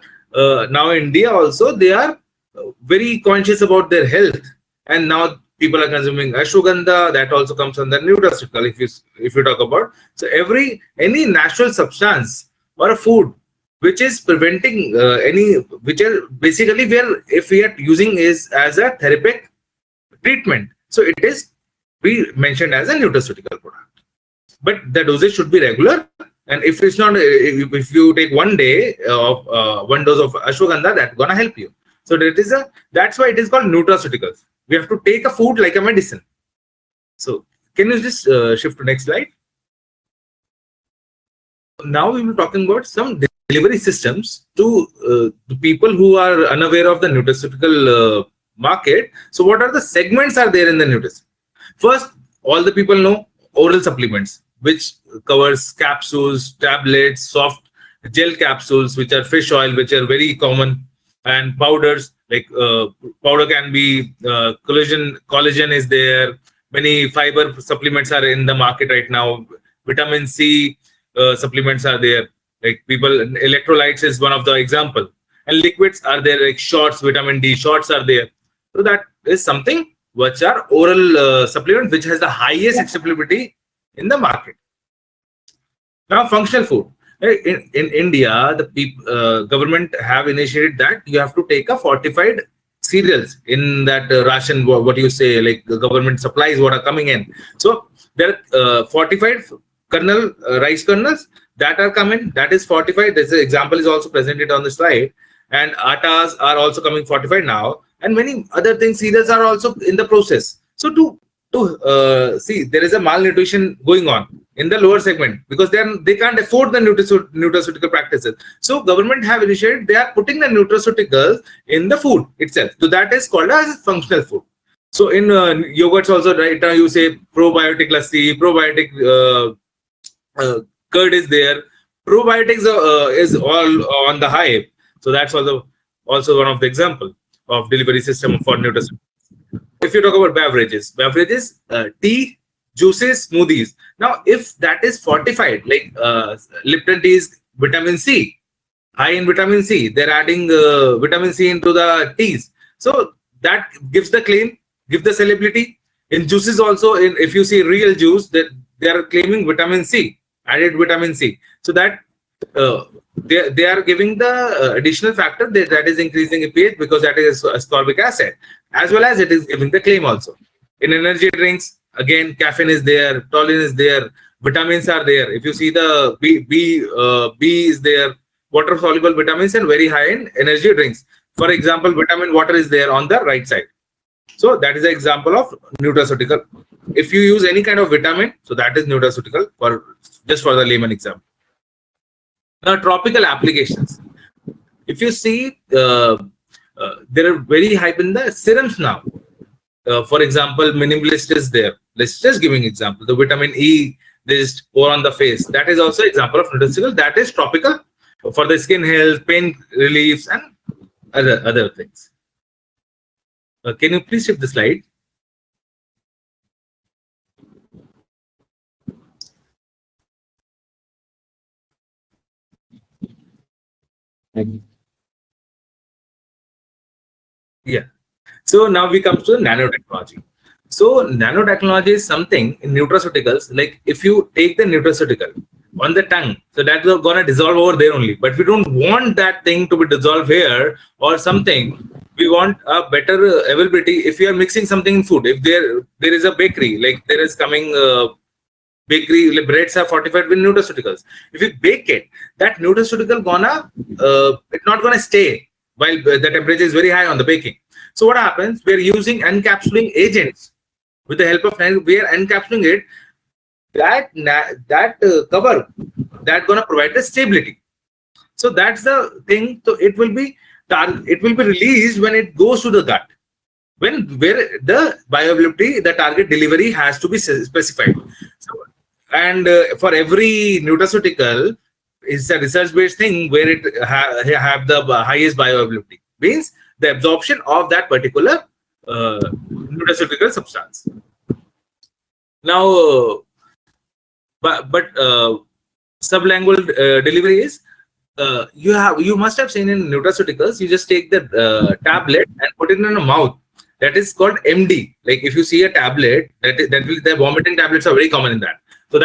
now in India also, they are very conscious about their health. And now people are consuming ashwagandha, that also comes under nutraceutical if you talk about. So any natural substance or a food which is preventing which are basically where if we are using is as a therapeutic treatment. So it is we mentioned as a nutraceutical product, but the dosage should be regular. And if it's not, if you take 1 day of 1 dose of ashwagandha, that's gonna help you. So that's why it is called nutraceuticals. We have to take a food like a medicine. So can you just shift to next slide? Now we will be talking about some delivery systems to the people who are unaware of the nutraceutical market. So what are the segments are there in the nutraceutical? First, all the people know oral supplements, which covers capsules, tablets, soft gel capsules, which are fish oil, which are very common, and powders, like powder can be collagen is there. Many fiber supplements are in the market right now. Vitamin C supplements are there. Like people, electrolytes is one of the example. And liquids are there, like shots, vitamin D shots are there. So that is something which are oral supplement, which has the highest acceptability in the market. Now, functional food. In India, the government have initiated that you have to take a fortified cereals in that ration, what you say, like the government supplies what are coming in. So there are fortified kernel, rice kernels that are coming, that is fortified. This example is also presented on the slide. And attas are also coming fortified now. And many other things, cereals are also in the process. So to see, there is a malnutrition going on in the lower segment because they can't afford the nutraceutical practices. So government have initiated, they are putting the nutraceuticals in the food itself. So that is called as functional food. So in yogurts also, right now you say probiotic lassi, probiotic curd is there. Probiotics is all on the hype. So that's also one of the example of delivery system for nutraceuticals. If you talk about beverages, tea, juices, smoothies. Now, if that is fortified, like Lipton tea is vitamin C, high in vitamin C, they're adding vitamin C into the teas. So that gives the claim, gives the sellability. In juices also, if you see real juice, that they are claiming vitamin C, added vitamin C. So that they are giving the additional factor that is increasing the pH because that is ascorbic acid, as well as it is giving the claim also. In energy drinks, again, caffeine is there, taurine is there, vitamins are there. If you see the B is there, water soluble vitamins and very high in energy drinks. For example, vitamin water is there on the right side. So that is an example of nutraceutical. If you use any kind of vitamin, so that is nutraceutical, just for the layman example. Now, tropical applications. If you see, there are very hype in the serums now. For example, minimalist is there. Let's just giving example. The vitamin E, they just pour on the face. That is also example of nutraceutical. That is tropical for the skin health, pain reliefs, and other things. Can you please shift the slide? Yeah. So now we come to the nanotechnology. So nanotechnology is something in nutraceuticals, like if you take the nutraceutical on the tongue, so that's going to dissolve over there only. But we don't want that thing to be dissolved here or something. We want a better availability. If you are mixing something in food, if there is a bakery, like there is coming bakery, like breads are fortified with nutraceuticals. If you bake it, that nutraceutical it's not gonna stay while the temperature is very high on the baking. So what happens? We're using encapsulating agents with the help of we are encapsulating it. That cover that gonna provide the stability. So that's the thing. So it will be released when it goes to the gut. Where the bioavailability, the target delivery has to be specified. So, and for every nutraceutical, is a research-based thing where it have the highest bioavailability. Means the absorption of that particular nutraceutical substance. Now, but sublingual delivery is you must have seen in nutraceuticals. You just take the tablet and put it in the mouth. That is called MD. Like if you see a tablet, the vomiting tablets are very common in that. So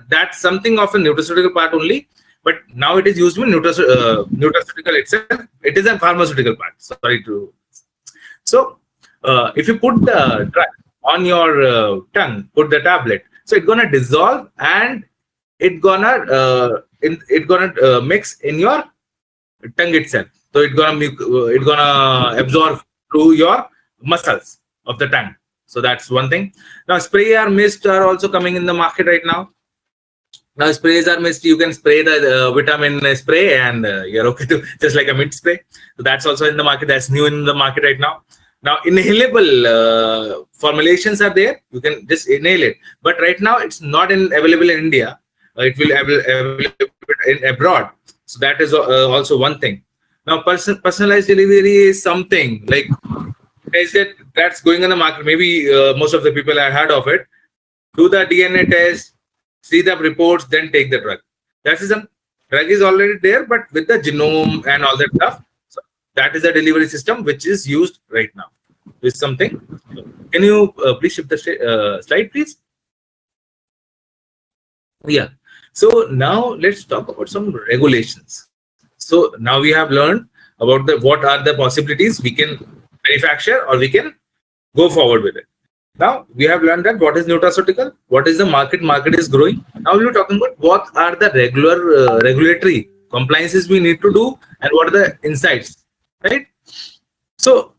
that's something of a nutraceutical part only. But now it is used in nutraceutical itself. It is a pharmaceutical part. Sorry to. So if you put the drug on your tongue, put the tablet, so it's gonna dissolve and it's gonna mix in your tongue itself. So it's gonna absorb through your muscles of the tongue. So that's one thing. Now spray or mist are also coming in the market right now. Now sprays are missed. You can spray the vitamin spray and you're okay to just like a mint spray. So that's also in the market. That's new in the market right now. Now inhalable formulations are there. You can just inhale it. But right now it's not available in India. It will available in abroad. So that is also one thing. Now personalized delivery is something like that's going on the market. Maybe most of the people have heard of it. Do the DNA test, see the reports, then take the drug. That is a drug is already there, but with the genome and all that stuff. So that is a delivery system which is used right now. Is something. Can you please shift the slide, please? Yeah. So now let's talk about some regulations. So now we have learned about what are the possibilities we can manufacture or we can go forward with it. Now we have learned that what is nutraceutical, what is the market is growing. Now we're talking about what are the regulatory compliances we need to do and what are the insights, right? So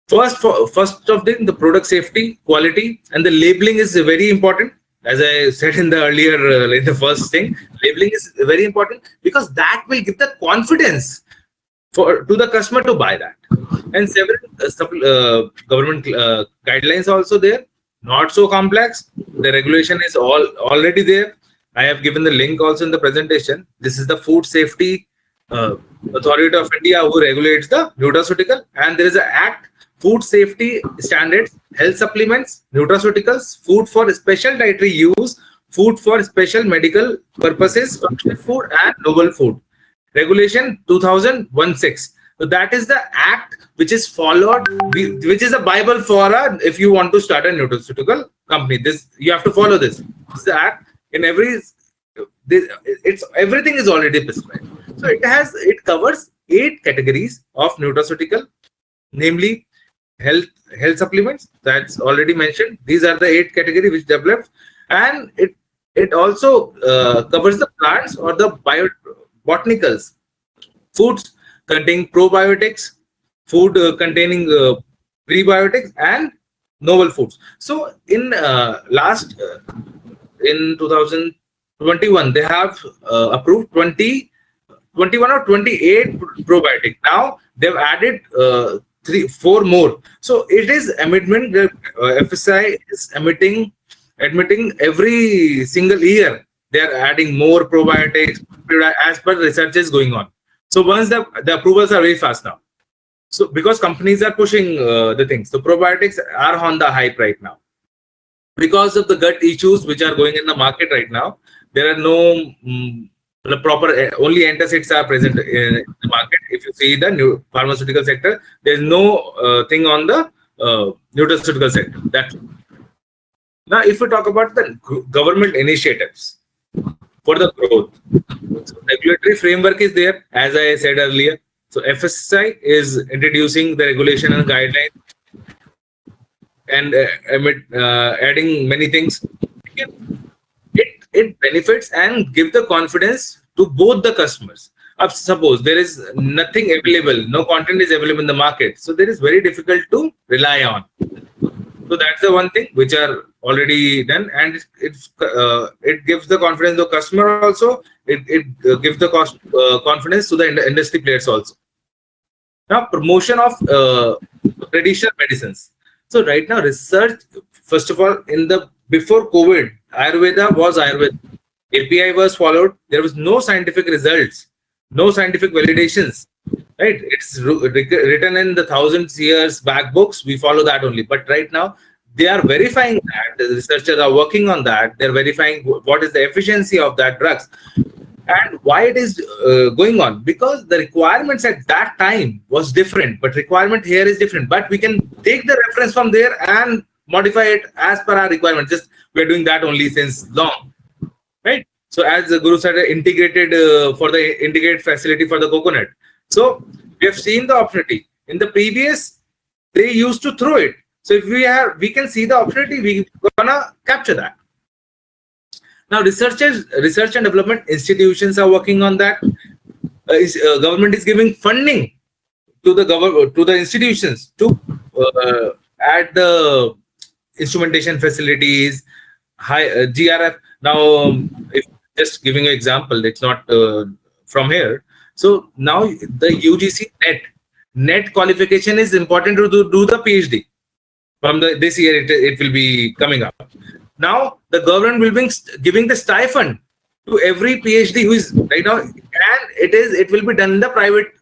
first of the product safety, quality, and the labeling is very important. As I said in the earlier, in the first thing, labeling is very important because that will give the confidence to the customer to buy that. And several government guidelines also there, not so complex. The regulation is already there. I have given the link also in the presentation. This is the Food Safety Authority of India who regulates the nutraceutical, and there is an act. Food safety standards, health supplements, nutraceuticals, food for special dietary use, food for special medical purposes, functional food, and novel food. Regulation 2016. So that is the act which is followed, which is a Bible for if you want to start a nutraceutical company. This you have to follow this. This is the act in everything is already prescribed. So it covers 8 categories of nutraceutical, namely health supplements, that's already mentioned. These are the 8 categories which developed, and it also covers the plants or the botanicals, foods containing probiotics, food containing prebiotics, and novel foods. So in in 2021 they have approved 21 or 28 probiotic. Now they've added 4 more. So it is amendment. FSI is admitting every single year they are adding more probiotics as per research is going on. So once the approvals are very fast now. So because companies are pushing the things, so probiotics are on the hype right now. Because of the gut issues which are going in the market right now, there are no the proper only antacids are present in the market. If you see the new pharmaceutical sector, there is no thing on the nutraceutical sector. That's now if we talk about the government initiatives for the growth, so regulatory framework is there, as I said earlier. So FSI is introducing the regulation and guidelines and adding many things. It benefits and give the confidence to both the customers. Suppose there is nothing available, no content is available in the market, so there is very difficult to rely on. So that's the one thing which are already done, and it gives the confidence to the customer also. It gives the confidence to the industry players also. Now promotion of traditional medicines. So right now research, first of all, before COVID, Ayurveda was Ayurveda. API was followed. There was no scientific results, no scientific validations. Right? It's written in the thousands years back books. We follow that only. But right now, they are verifying that. The researchers are working on that. They're verifying what is the efficiency of that drugs and why it is going on. Because the requirements at that time was different, but requirement here is different. But we can take the reference from there and modify it as per our requirement. Just we're doing that only since long, right? So as the Guru said, integrated for the integrated facility for the coconut. So we have seen the opportunity. In the previous, they used to throw it. So if we can see the opportunity, we're gonna capture that. Now research and development institutions are working on that. Government is giving funding to the institutions to add the instrumentation facilities, GRF. Now, if just giving an example, it's not from here. So now the UGC net qualification is important to do the PhD. From this year, it will be coming up. Now the government will be giving the stipend to every PhD who is right now, and it will be done in the private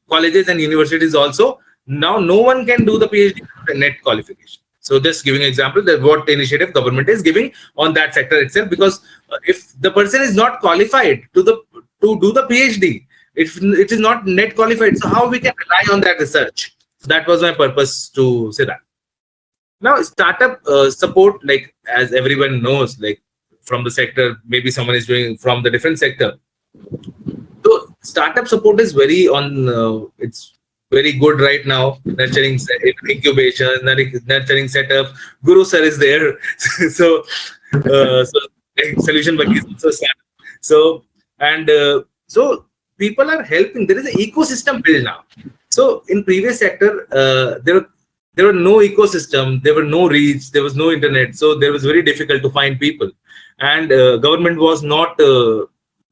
colleges and universities also. Now no one can do the PhD with net qualification. So just giving an example that what initiative government is giving on that sector itself, because if the person is not qualified to do the PhD, it is not net qualified. So how we can rely on that research? So that was my purpose to say that. Now startup support, like as everyone knows, like from the sector, maybe someone is doing from the different sector. So startup support is very on. It's very good right now. Nurturing incubation, nurturing setup. Guru sir is there. So SolutionBuggy is also startup. So and so people are helping. There is an ecosystem built now. So in previous sector, there were no ecosystem, there were no reach, there was no internet, so there was very difficult to find people, and government was not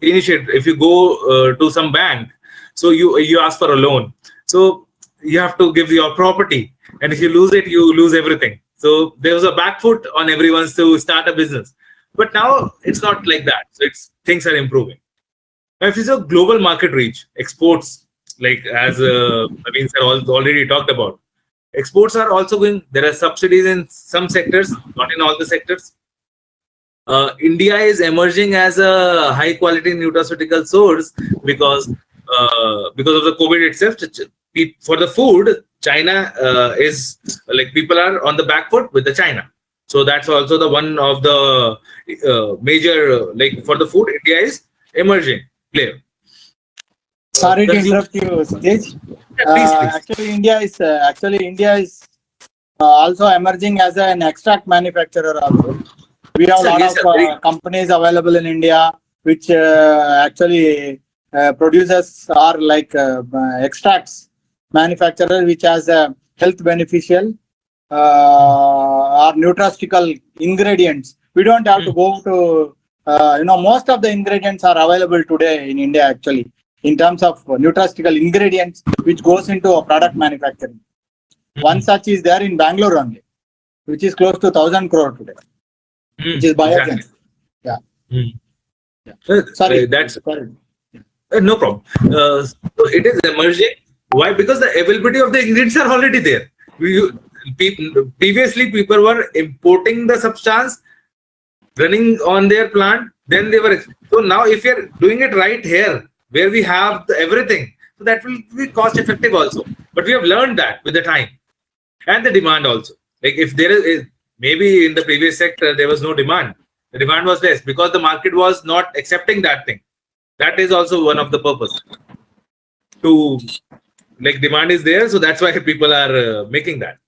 initiated. If you go to some bank, so you ask for a loan, so you have to give your property, and if you lose it, you lose everything. So there was a back foot on everyone's to start a business, but now it's not like that. So things are improving. Now, if it's a global market reach, exports, like as Naveen sir already talked about. Exports are also going. There are subsidies in some sectors, not in all the sectors. India is emerging as a high quality nutraceutical source because of the COVID itself. For the food, China is like people are on the back foot with the China. So that's also the one of the major like for the food. India is emerging player. Sorry to interrupt you, Sujit. Actually, India is also emerging as an extract manufacturer. Also, we have a lot of companies available in India which actually produces are like extracts manufacturer, which has a health beneficial or nutraceutical ingredients. We don't have to go to most of the ingredients are available today in India actually. In terms of nutraceutical ingredients, which goes into a product manufacturing. One such is there in Bangalore only, which is close to 1,000 crore today, which is Biogen. Exactly. Yeah. Sorry. No problem. So it is emerging. Why? Because the availability of the ingredients are already there. Previously, people were importing the substance, running on their plant, then they were. So now, if you're doing it right here, where we have everything, so that will be cost effective also. But we have learned that with the time and the demand also. Like if there is maybe in the previous sector there was no demand, the demand was less because the market was not accepting that thing. That is also one of the purpose to like demand is there, so that's why people are making that.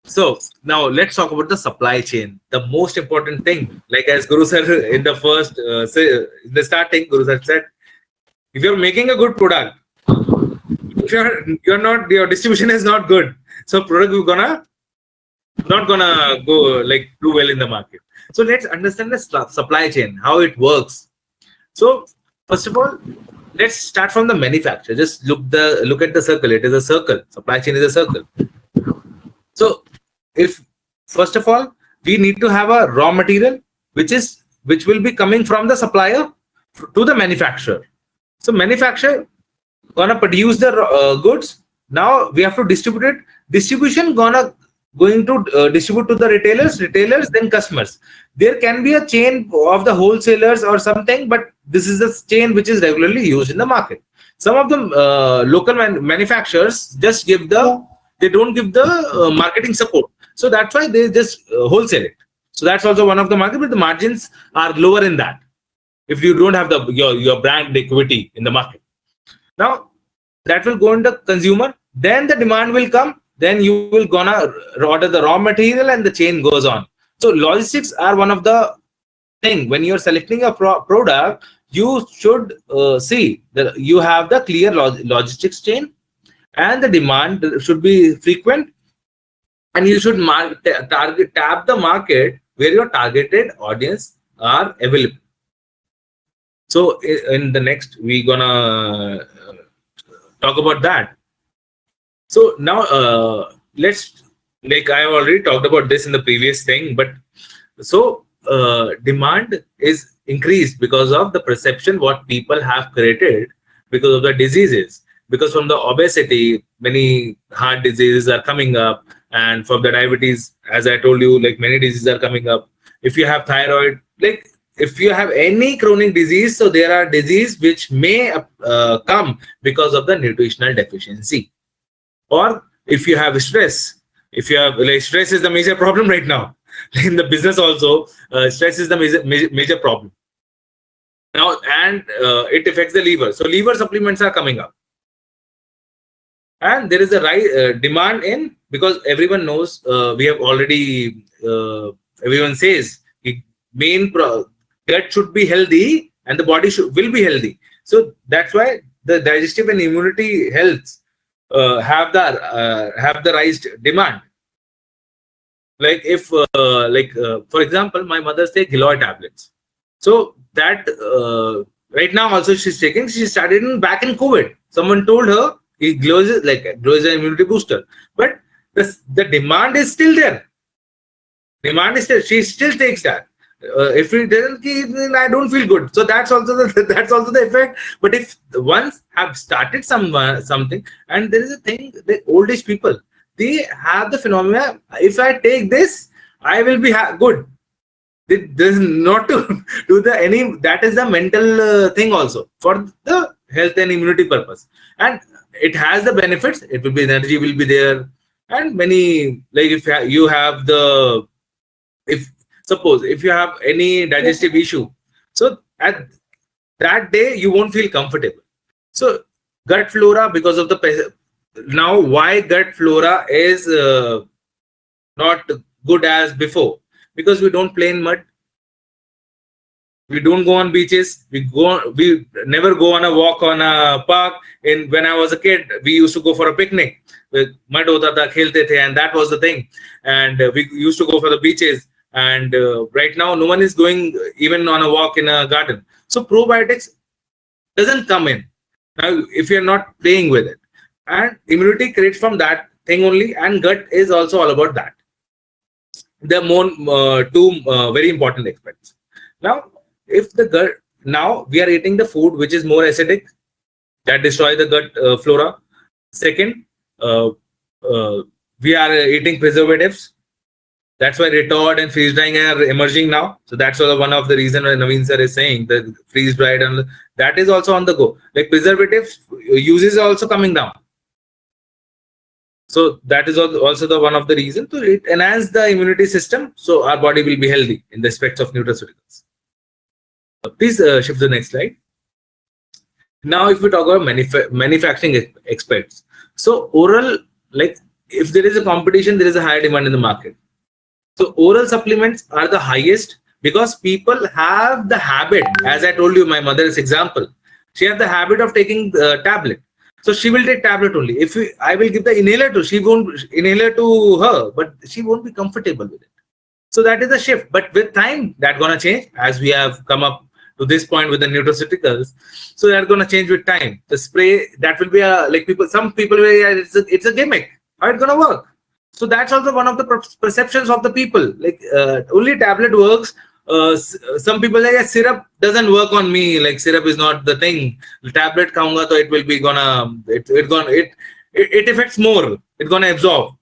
So now let's talk about the supply chain, the most important thing. Like as Guru sir in the first, in the starting, Guru sir said, if you're making a good product, if your distribution is not good, so product is not gonna go like do well in the market. So let's understand the supply chain, how it works. So first of all, let's start from the manufacturer. Just look at the circle. It is a circle. Supply chain is a circle. So if first of all we need to have a raw material which will be coming from the supplier to the manufacturer. So manufacturer gonna produce the goods. Now we have to distribute it. Distribution going to distribute to the retailers then customers. There can be a chain of the wholesalers or something, but this is the chain which is regularly used in the market. Some of the local manufacturers just they don't give the marketing support. So that's why they just wholesale it. So that's also one of the market, but the margins are lower in that. If you don't have your brand equity in the market. Now that will go into consumer, then the demand will come, then you will gonna order the raw material and the chain goes on. So logistics are one of the thing. When you're selecting a product, you should see that you have the clear logistics chain, and the demand should be frequent, and you should tap the market where your targeted audience are available. So in the next, we're gonna talk about that. So now let's, like I have already talked about this in the previous thing, but so demand is increased because of the perception what people have created because of the diseases. Because from the obesity, many heart diseases are coming up, and from the diabetes, as I told you, like many diseases are coming up. If you have thyroid, like if you have any chronic disease, so there are diseases which may come because of the nutritional deficiency. Or if you have stress, if you have, like, stress is the major problem right now in the business also. Stress is the major problem now, and it affects the liver. So liver supplements are coming up, and there is a right demand in, because everyone knows, we have already everyone says gut should be healthy and the body will be healthy. So that's why the digestive and immunity health have the raised demand. Like if for example, my mother take Giloy tablets, so that right now also she's taking. She started back in COVID. Someone told her it glows an immunity booster, but the demand is still there. Demand is still, she still takes that. If it doesn't, then I don't feel good. So that's also the effect. But if once have started something, and there is a thing, the old age people, they have the phenomena. If I take this, I will be good. There's not to do the any. That is the mental thing also for the health and immunity purpose, and it has the benefits. It will be, energy will be there, and many, like if you have the, suppose if you have any digestive issue, so at that day you won't feel comfortable. So gut flora, because of the, now why gut flora is not good as before, because we don't play in mud, we don't go on beaches, we never go on a walk on a park. When I was a kid, we used to go for a picnic with mud hota tha, khelte the, and that was the thing. And we used to go for the beaches. And right now, no one is going even on a walk in a garden. So probiotics doesn't come in now if you're not playing with it. And immunity creates from that thing only. And gut is also all about that. The more two very important aspects. Now, if the gut, now we are eating the food which is more acidic, that destroy the gut flora. Second, we are eating preservatives. That's why retort and freeze drying are emerging now. So that's also one of the reasons why Naveen sir is saying that freeze dried, and that is also on the go. Like preservatives uses are also coming down. So that is also the one of the reasons to enhance the immunity system, so our body will be healthy in the aspects of nutraceuticals. Please shift to the next slide. Now, if we talk about manufacturing experts, so oral, like if there is a competition, there is a higher demand in the market. So oral supplements are the highest because people have the habit. As I told you, my mother's example, she has the habit of taking the tablet. So she will take tablet only. If I will give the inhaler to, she won't inhaler to her, but she won't be comfortable with it. So that is the shift. But with time, that's gonna change as we have come up to this point with the nutraceuticals. So that's gonna change with time. The spray, that will be some people will, it's a gimmick. How it's gonna work? So that's also one of the perceptions of the people. Like only tablet works. Some people say, yeah, syrup doesn't work on me. Like syrup is not the thing. The tablet kaunga, so it will be gonna it affects more. It's gonna absorb.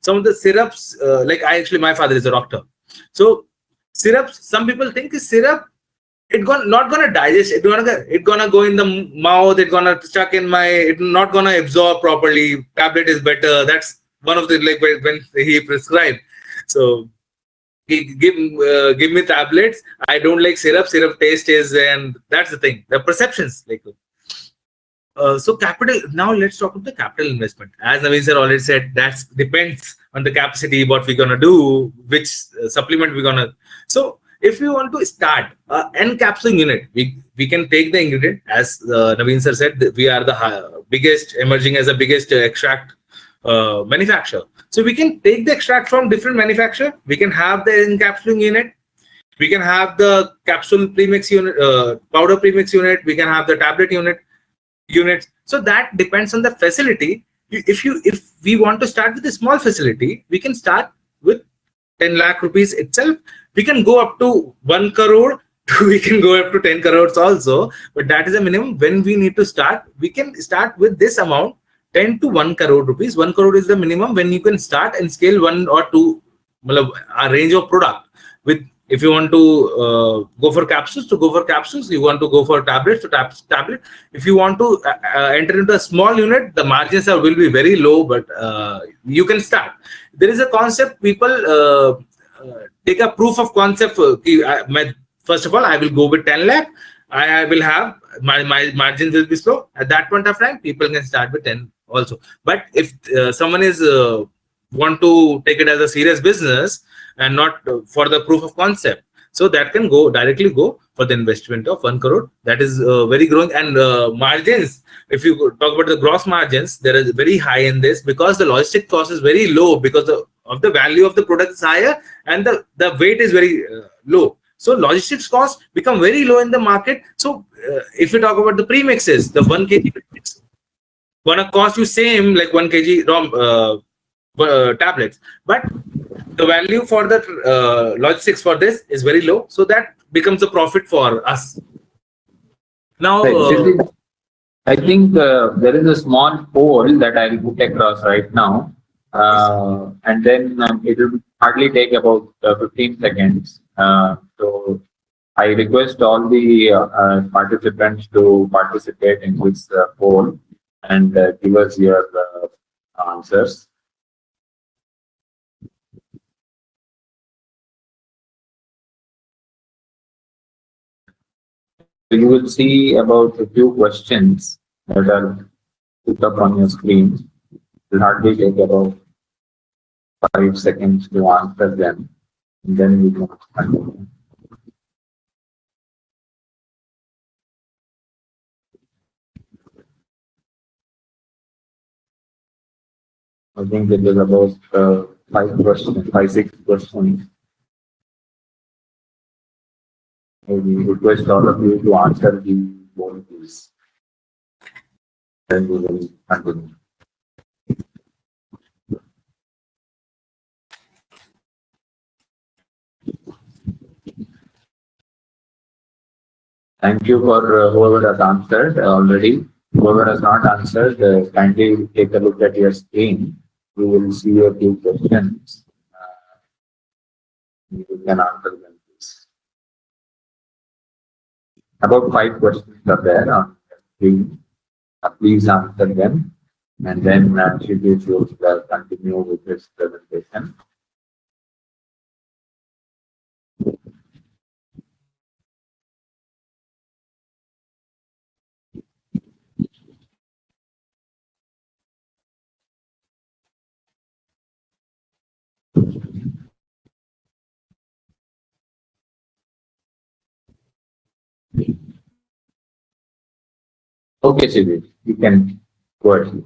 Some of the syrups, my father is a doctor. So syrups, some people think is syrup. Not gonna digest. It's gonna go in the mouth. It's gonna stuck in it's not gonna absorb properly. Tablet is better. That's one of the, like when he prescribed. So he give me tablets. I don't like syrup. Syrup taste is, and that's the thing. The perceptions like. So capital. Now let's talk about the capital investment. As Naveen sir already said, that depends on the capacity. What we're gonna do, which supplement we're gonna. So if we want to start encapsulating unit, we can take the ingredient, as Naveen sir said. We are the biggest, emerging as the biggest extract manufacturer. So we can take the extract from different manufacturer. We can have the encapsulating unit. We can have the capsule premix unit, powder premix unit. We can have the tablet units. So that depends on the facility. If we want to start with a small facility, we can start with 10 lakh rupees itself. We can go up to 1 crore. We can go up to 10 crores also, but that is a minimum. When we need to start, we can start with this amount, 10 to 1 crore rupees. 1 crore is the minimum when you can start and scale 1 or 2 a range of product. With if you want to go for capsules, to go for capsules. You want to go for tablets, to tablet. If you want to enter into a small unit, the margins will be very low, but you can start. There is a concept people take a proof of concept. First of all, I will go with 10 lakh. I will have my margins will be slow. At that point of time, people can start with 10 also. But if someone is want to take it as a serious business and not for the proof of concept, so that can directly go for the investment of 1 crore. That is very growing. And margins, if you talk about the gross margins, there is very high in this because the logistic cost is very low because of the value of the product is higher and the weight is very low. So logistics costs become very low in the market. So if you talk about the premixes, the 1 kg premix gonna cost you same like 1 kg ROM tablets, but the value for the logistics for this is very low. So that becomes a profit for us. Now, I think there is a small poll that I'll put across right now, and then it will hardly take about 15 seconds. So I request all the participants to participate in this poll and give us your answers. You will see about a few questions that are put up on your screen. It will hardly take about 5 seconds to answer them. And then we can continue. I think it is about 6 questions. I request all of you to answer the poll, please. Then we will continue. Thank you for whoever has answered already. Whoever has not answered, kindly take a look at your screen. You will see a few questions. You can answer them, please. About 5 questions are there on the screen. Please answer them, and then Shiji will continue with this presentation. Okay, Shiji, you can go ahead.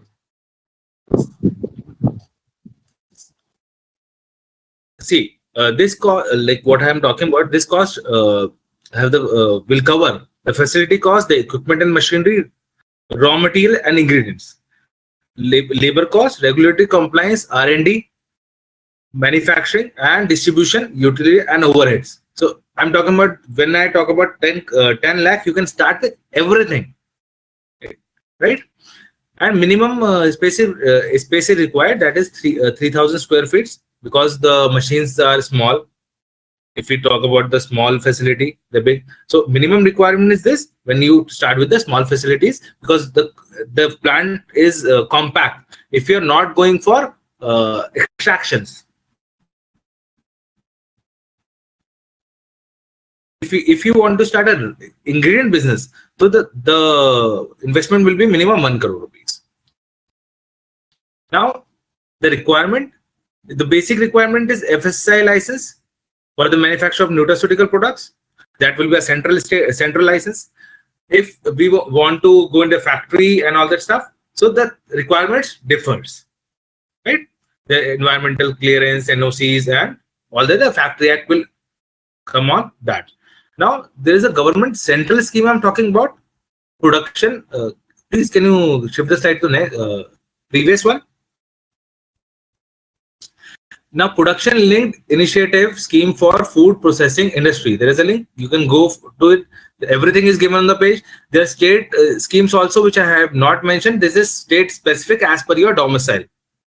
See, this cost, like what I am talking about, this cost will cover the facility cost, the equipment and machinery, raw material and ingredients, labor cost, regulatory compliance, R&D, manufacturing and distribution, utility and overheads. So I'm talking about, when I talk about 10 lakh, you can start with everything, right? And minimum space is required, that is 3,000 square feet, because the machines are small. If we talk about the small facility, the big, so minimum requirement is this when you start with the small facilities, because the plant is compact. If you're not going for extractions, if you want to start an ingredient business, so the investment will be minimum 1 crore rupees. Now the requirement, the basic requirement is FSSAI license for the manufacture of nutraceutical products. That will be a central license. If we want to go into a factory and all that stuff, so the requirements differs. right? The environmental clearance, NOCs, and all the Factory Act will come on that. Now, there is a government central scheme I'm talking about. Production. Please, can you shift the slide to next, previous one? Now, production linked initiative scheme for food processing industry. There is a link. You can go to it. Everything is given on the page. There are state schemes also, which I have not mentioned. This is state specific as per your domicile.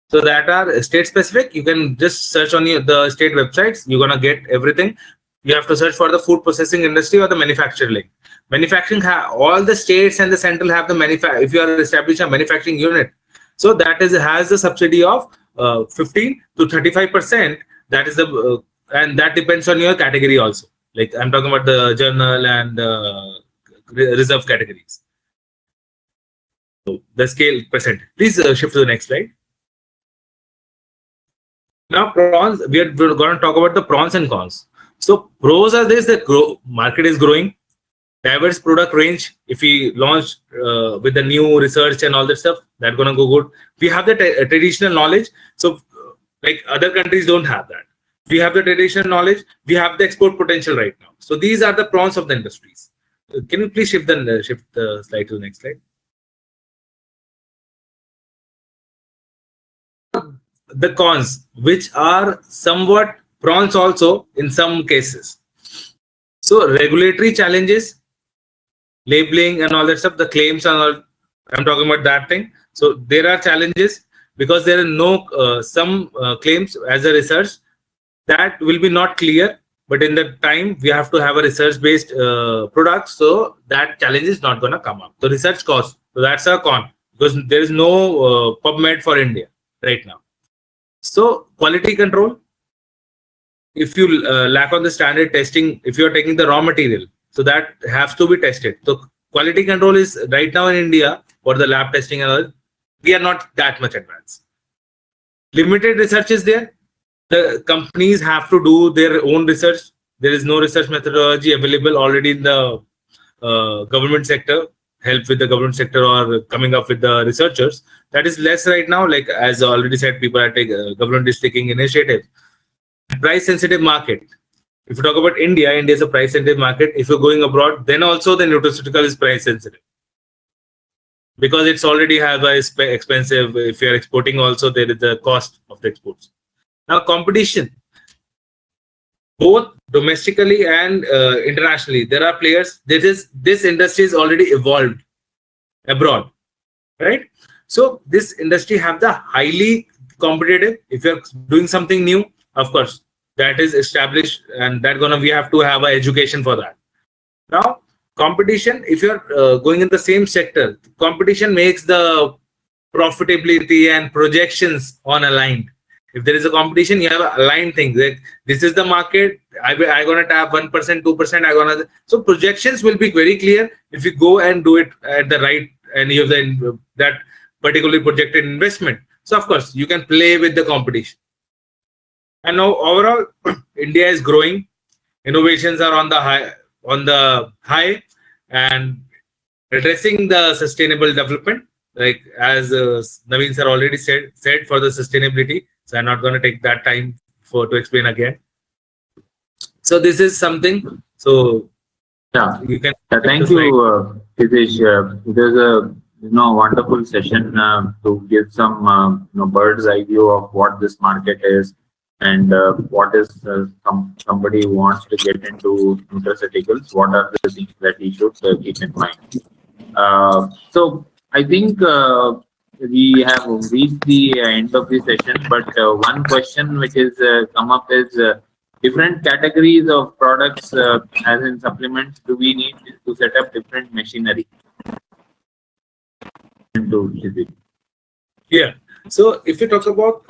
So that are state specific. You can just search on the state websites. You're gonna get everything. You have to search for the food processing industry or the manufacturing link. Manufacturing, all the states and the central have the if you are establishing a manufacturing unit, so that has a subsidy of 15 to 35%. That is the and that depends on your category also. Like I'm talking about the journal and reserve categories. So the scale percentage. Please shift to the next slide. Now prawns. We're going to talk about the pros and cons. So pros are this: the market is growing. Diverse product range. If we launch with the new research and all that stuff, that's gonna go good. We have the traditional knowledge, so like other countries don't have that. We have the traditional knowledge. We have the export potential right now. So these are the pros of the industries. Can you please shift the slide to the next slide? The cons, which are somewhat pros also in some cases. So regulatory challenges, labeling and all that stuff, the claims and all, I'm talking about that thing. So there are challenges because there are no some claims as a research that will be not clear, but in the time we have to have a research based product, so that challenge is not going to come up. The research cost, so that's a con because there is no PubMed for India right now. So quality control, if you lack on the standard testing, if you are taking the raw material, so that has to be tested. So quality control is right now in India for the lab testing and all, we are not that much advanced. Limited research is there. The companies have to do their own research. There is no research methodology available already in the government sector, help with the government sector or coming up with the researchers. That is less right now. Like as already said, people are taking, government is taking initiative. Price sensitive market. If you talk about India, India is a price sensitive market. If you're going abroad, then also the nutraceutical is price sensitive because it's already have a expensive. If you're exporting also, there is the cost of the exports. Now competition, both domestically and internationally, there are players. This industry is already evolved abroad, right? So this industry have the highly competitive. If you're doing something new, of course, that is established, and that we have to have an education for that. Now competition, if you're going in the same sector, competition makes the profitability and projections unaligned. If there is a competition, you have aligned things. Like this is the market. I'm gonna tap 1%, 2%. So projections will be very clear if you go and do it at the right, and you have that particularly projected investment. So of course you can play with the competition. And now overall, India is growing. Innovations are on the high, and addressing the sustainable development, like as Naveen sir already said for the sustainability. So I'm not going to take that time to explain again. So this is something. So yeah, you can. Thank you, Hitesh. It was a wonderful session to give some bird's eye view of what this market is and what is somebody who wants to get into nutraceuticals. What are the things that he should keep in mind? So I think we have reached the end of the session, but one question which is come up is different categories of products, as in supplements, do we need to set up different machinery? Yeah. So if you talk about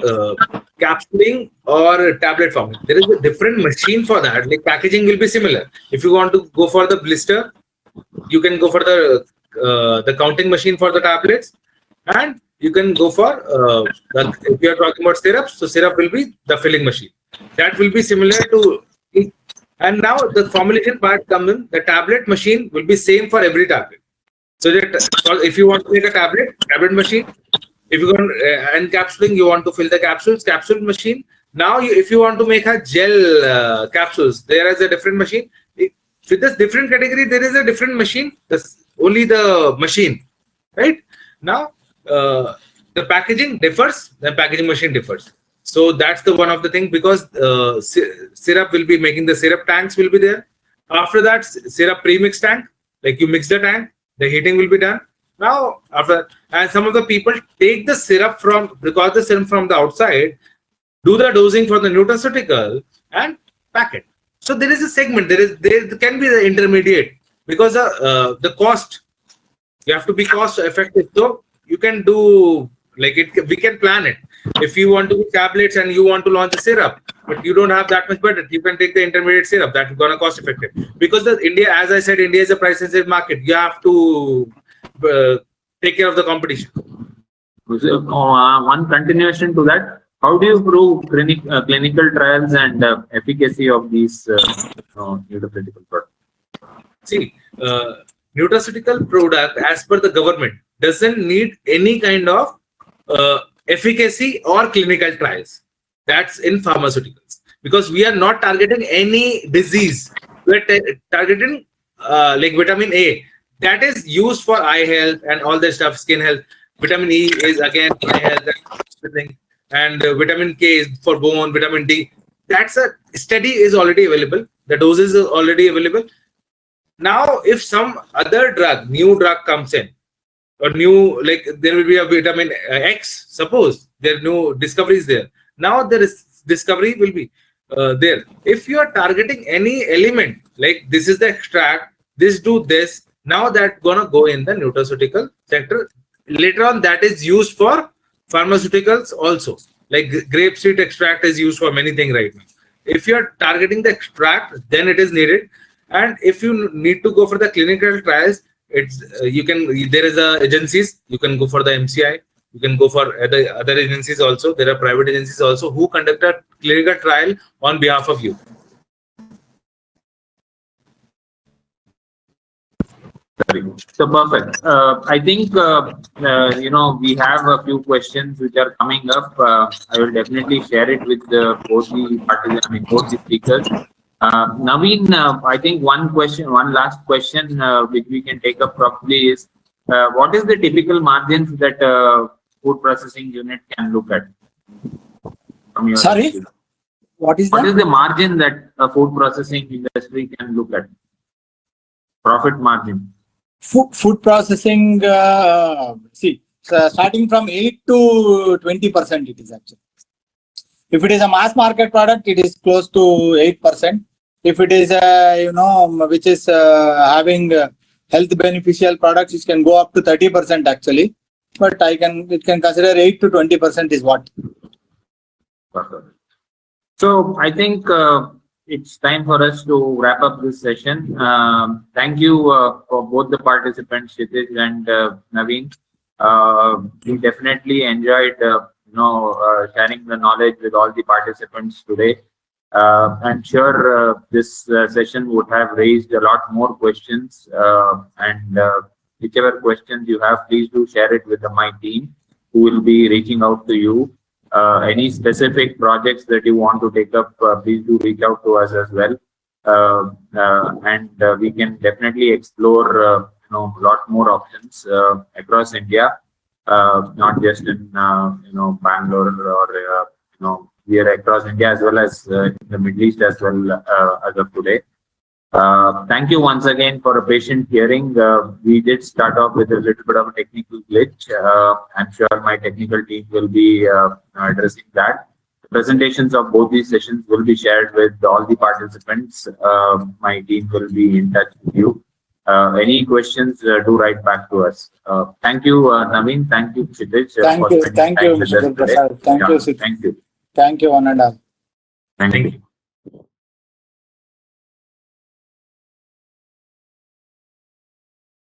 capsuling or tablet forming, there is a different machine for that. Like packaging will be similar. If you want to go for the blister, you can go for the counting machine for the tablets, and you can go for if you are talking about syrups, so syrup will be the filling machine. That will be similar to. And now the formulation part comes in. The tablet machine will be same for every tablet. So that if you want to make a tablet machine, If you want encapsulating, you want to fill the capsules, capsule machine. Now, if you want to make a gel capsules, there is a different machine. With this different category, there is a different machine. Only the machine, right? Now, the packaging differs, the packaging machine differs. So that's the one of the thing, because syrup will be making, the syrup tanks will be there. After that, syrup premix tank, like you mix the tank, the heating will be done. Now, after, and some of the people take the syrup from, because the syrup from the outside, do the dosing for the nutraceutical and pack it. So there is a segment, there can be the intermediate, because the cost, you have to be cost effective. So you can do like it, we can plan it. If you want to do tablets and you want to launch a syrup, but you don't have that much budget, you can take the intermediate syrup, that's gonna cost effective. Because India, as I said, India is a price sensitive market. You have to take care of the competition. So, one continuation to that, how do you prove clinical trials and efficacy of these nutraceutical products? See, nutraceutical product, as per the government, doesn't need any kind of efficacy or clinical trials. That's in pharmaceuticals, because we are not targeting any disease. We're targeting like vitamin A, that is used for eye health and all that stuff, skin health. Vitamin E is again eye health and everything, and vitamin K is for bone, vitamin D. That's a study is already available. The doses are already available. Now, if some other drug, new drug comes in, or new, like there will be a vitamin X, suppose there are no discoveries there. Now there is discovery will be there. If you are targeting any element, like this is the extract, this do this, now that gonna go in the nutraceutical sector. Later on, that is used for pharmaceuticals also. Like grapeseed extract is used for many things right now. If you are targeting the extract, then it is needed. And if you need to go for the clinical trials, it's you can, there is agencies, you can go for the MCI, you can go for other agencies also. There are private agencies also who conduct a clinical trial on behalf of you. So perfect. I think we have a few questions which are coming up. I will definitely share it with both the participants, both the speakers. Naveen, I think one last question which we can take up probably is, what is the typical margins that food processing unit can look at? Sorry, what is that? What is the margin that a food processing industry can look at? Profit margin. Food processing, starting from 8 to 20% it is actually. If it is a mass market product, it is close to 8%. If it is which is having health beneficial products, it can go up to 30% actually. But it can consider 8 to 20% is what. So I think it's time for us to wrap up this session. Thank you for both the participants, Kshitij and Naveen. We definitely enjoyed sharing the knowledge with all the participants today. I'm sure this session would have raised a lot more questions, and whichever questions you have, please do share it with my team, who will be reaching out to you. Any specific projects that you want to take up, please do reach out to us as well, and we can definitely explore a lot more options across India, not just in Bangalore, or we are across India as well as in the Middle East as well as of today. Thank you once again for a patient hearing. We did start off with a little bit of a technical glitch. I'm sure my technical team will be addressing that. The presentations of both these sessions will be shared with all the participants. My team will be in touch with you. Any questions, do write back to us. Thank you, Naveen. Thank you, Kshitij. Thank you, Mr. Prasad. Thank you, Thank you. Thank you, one and all. Thank you.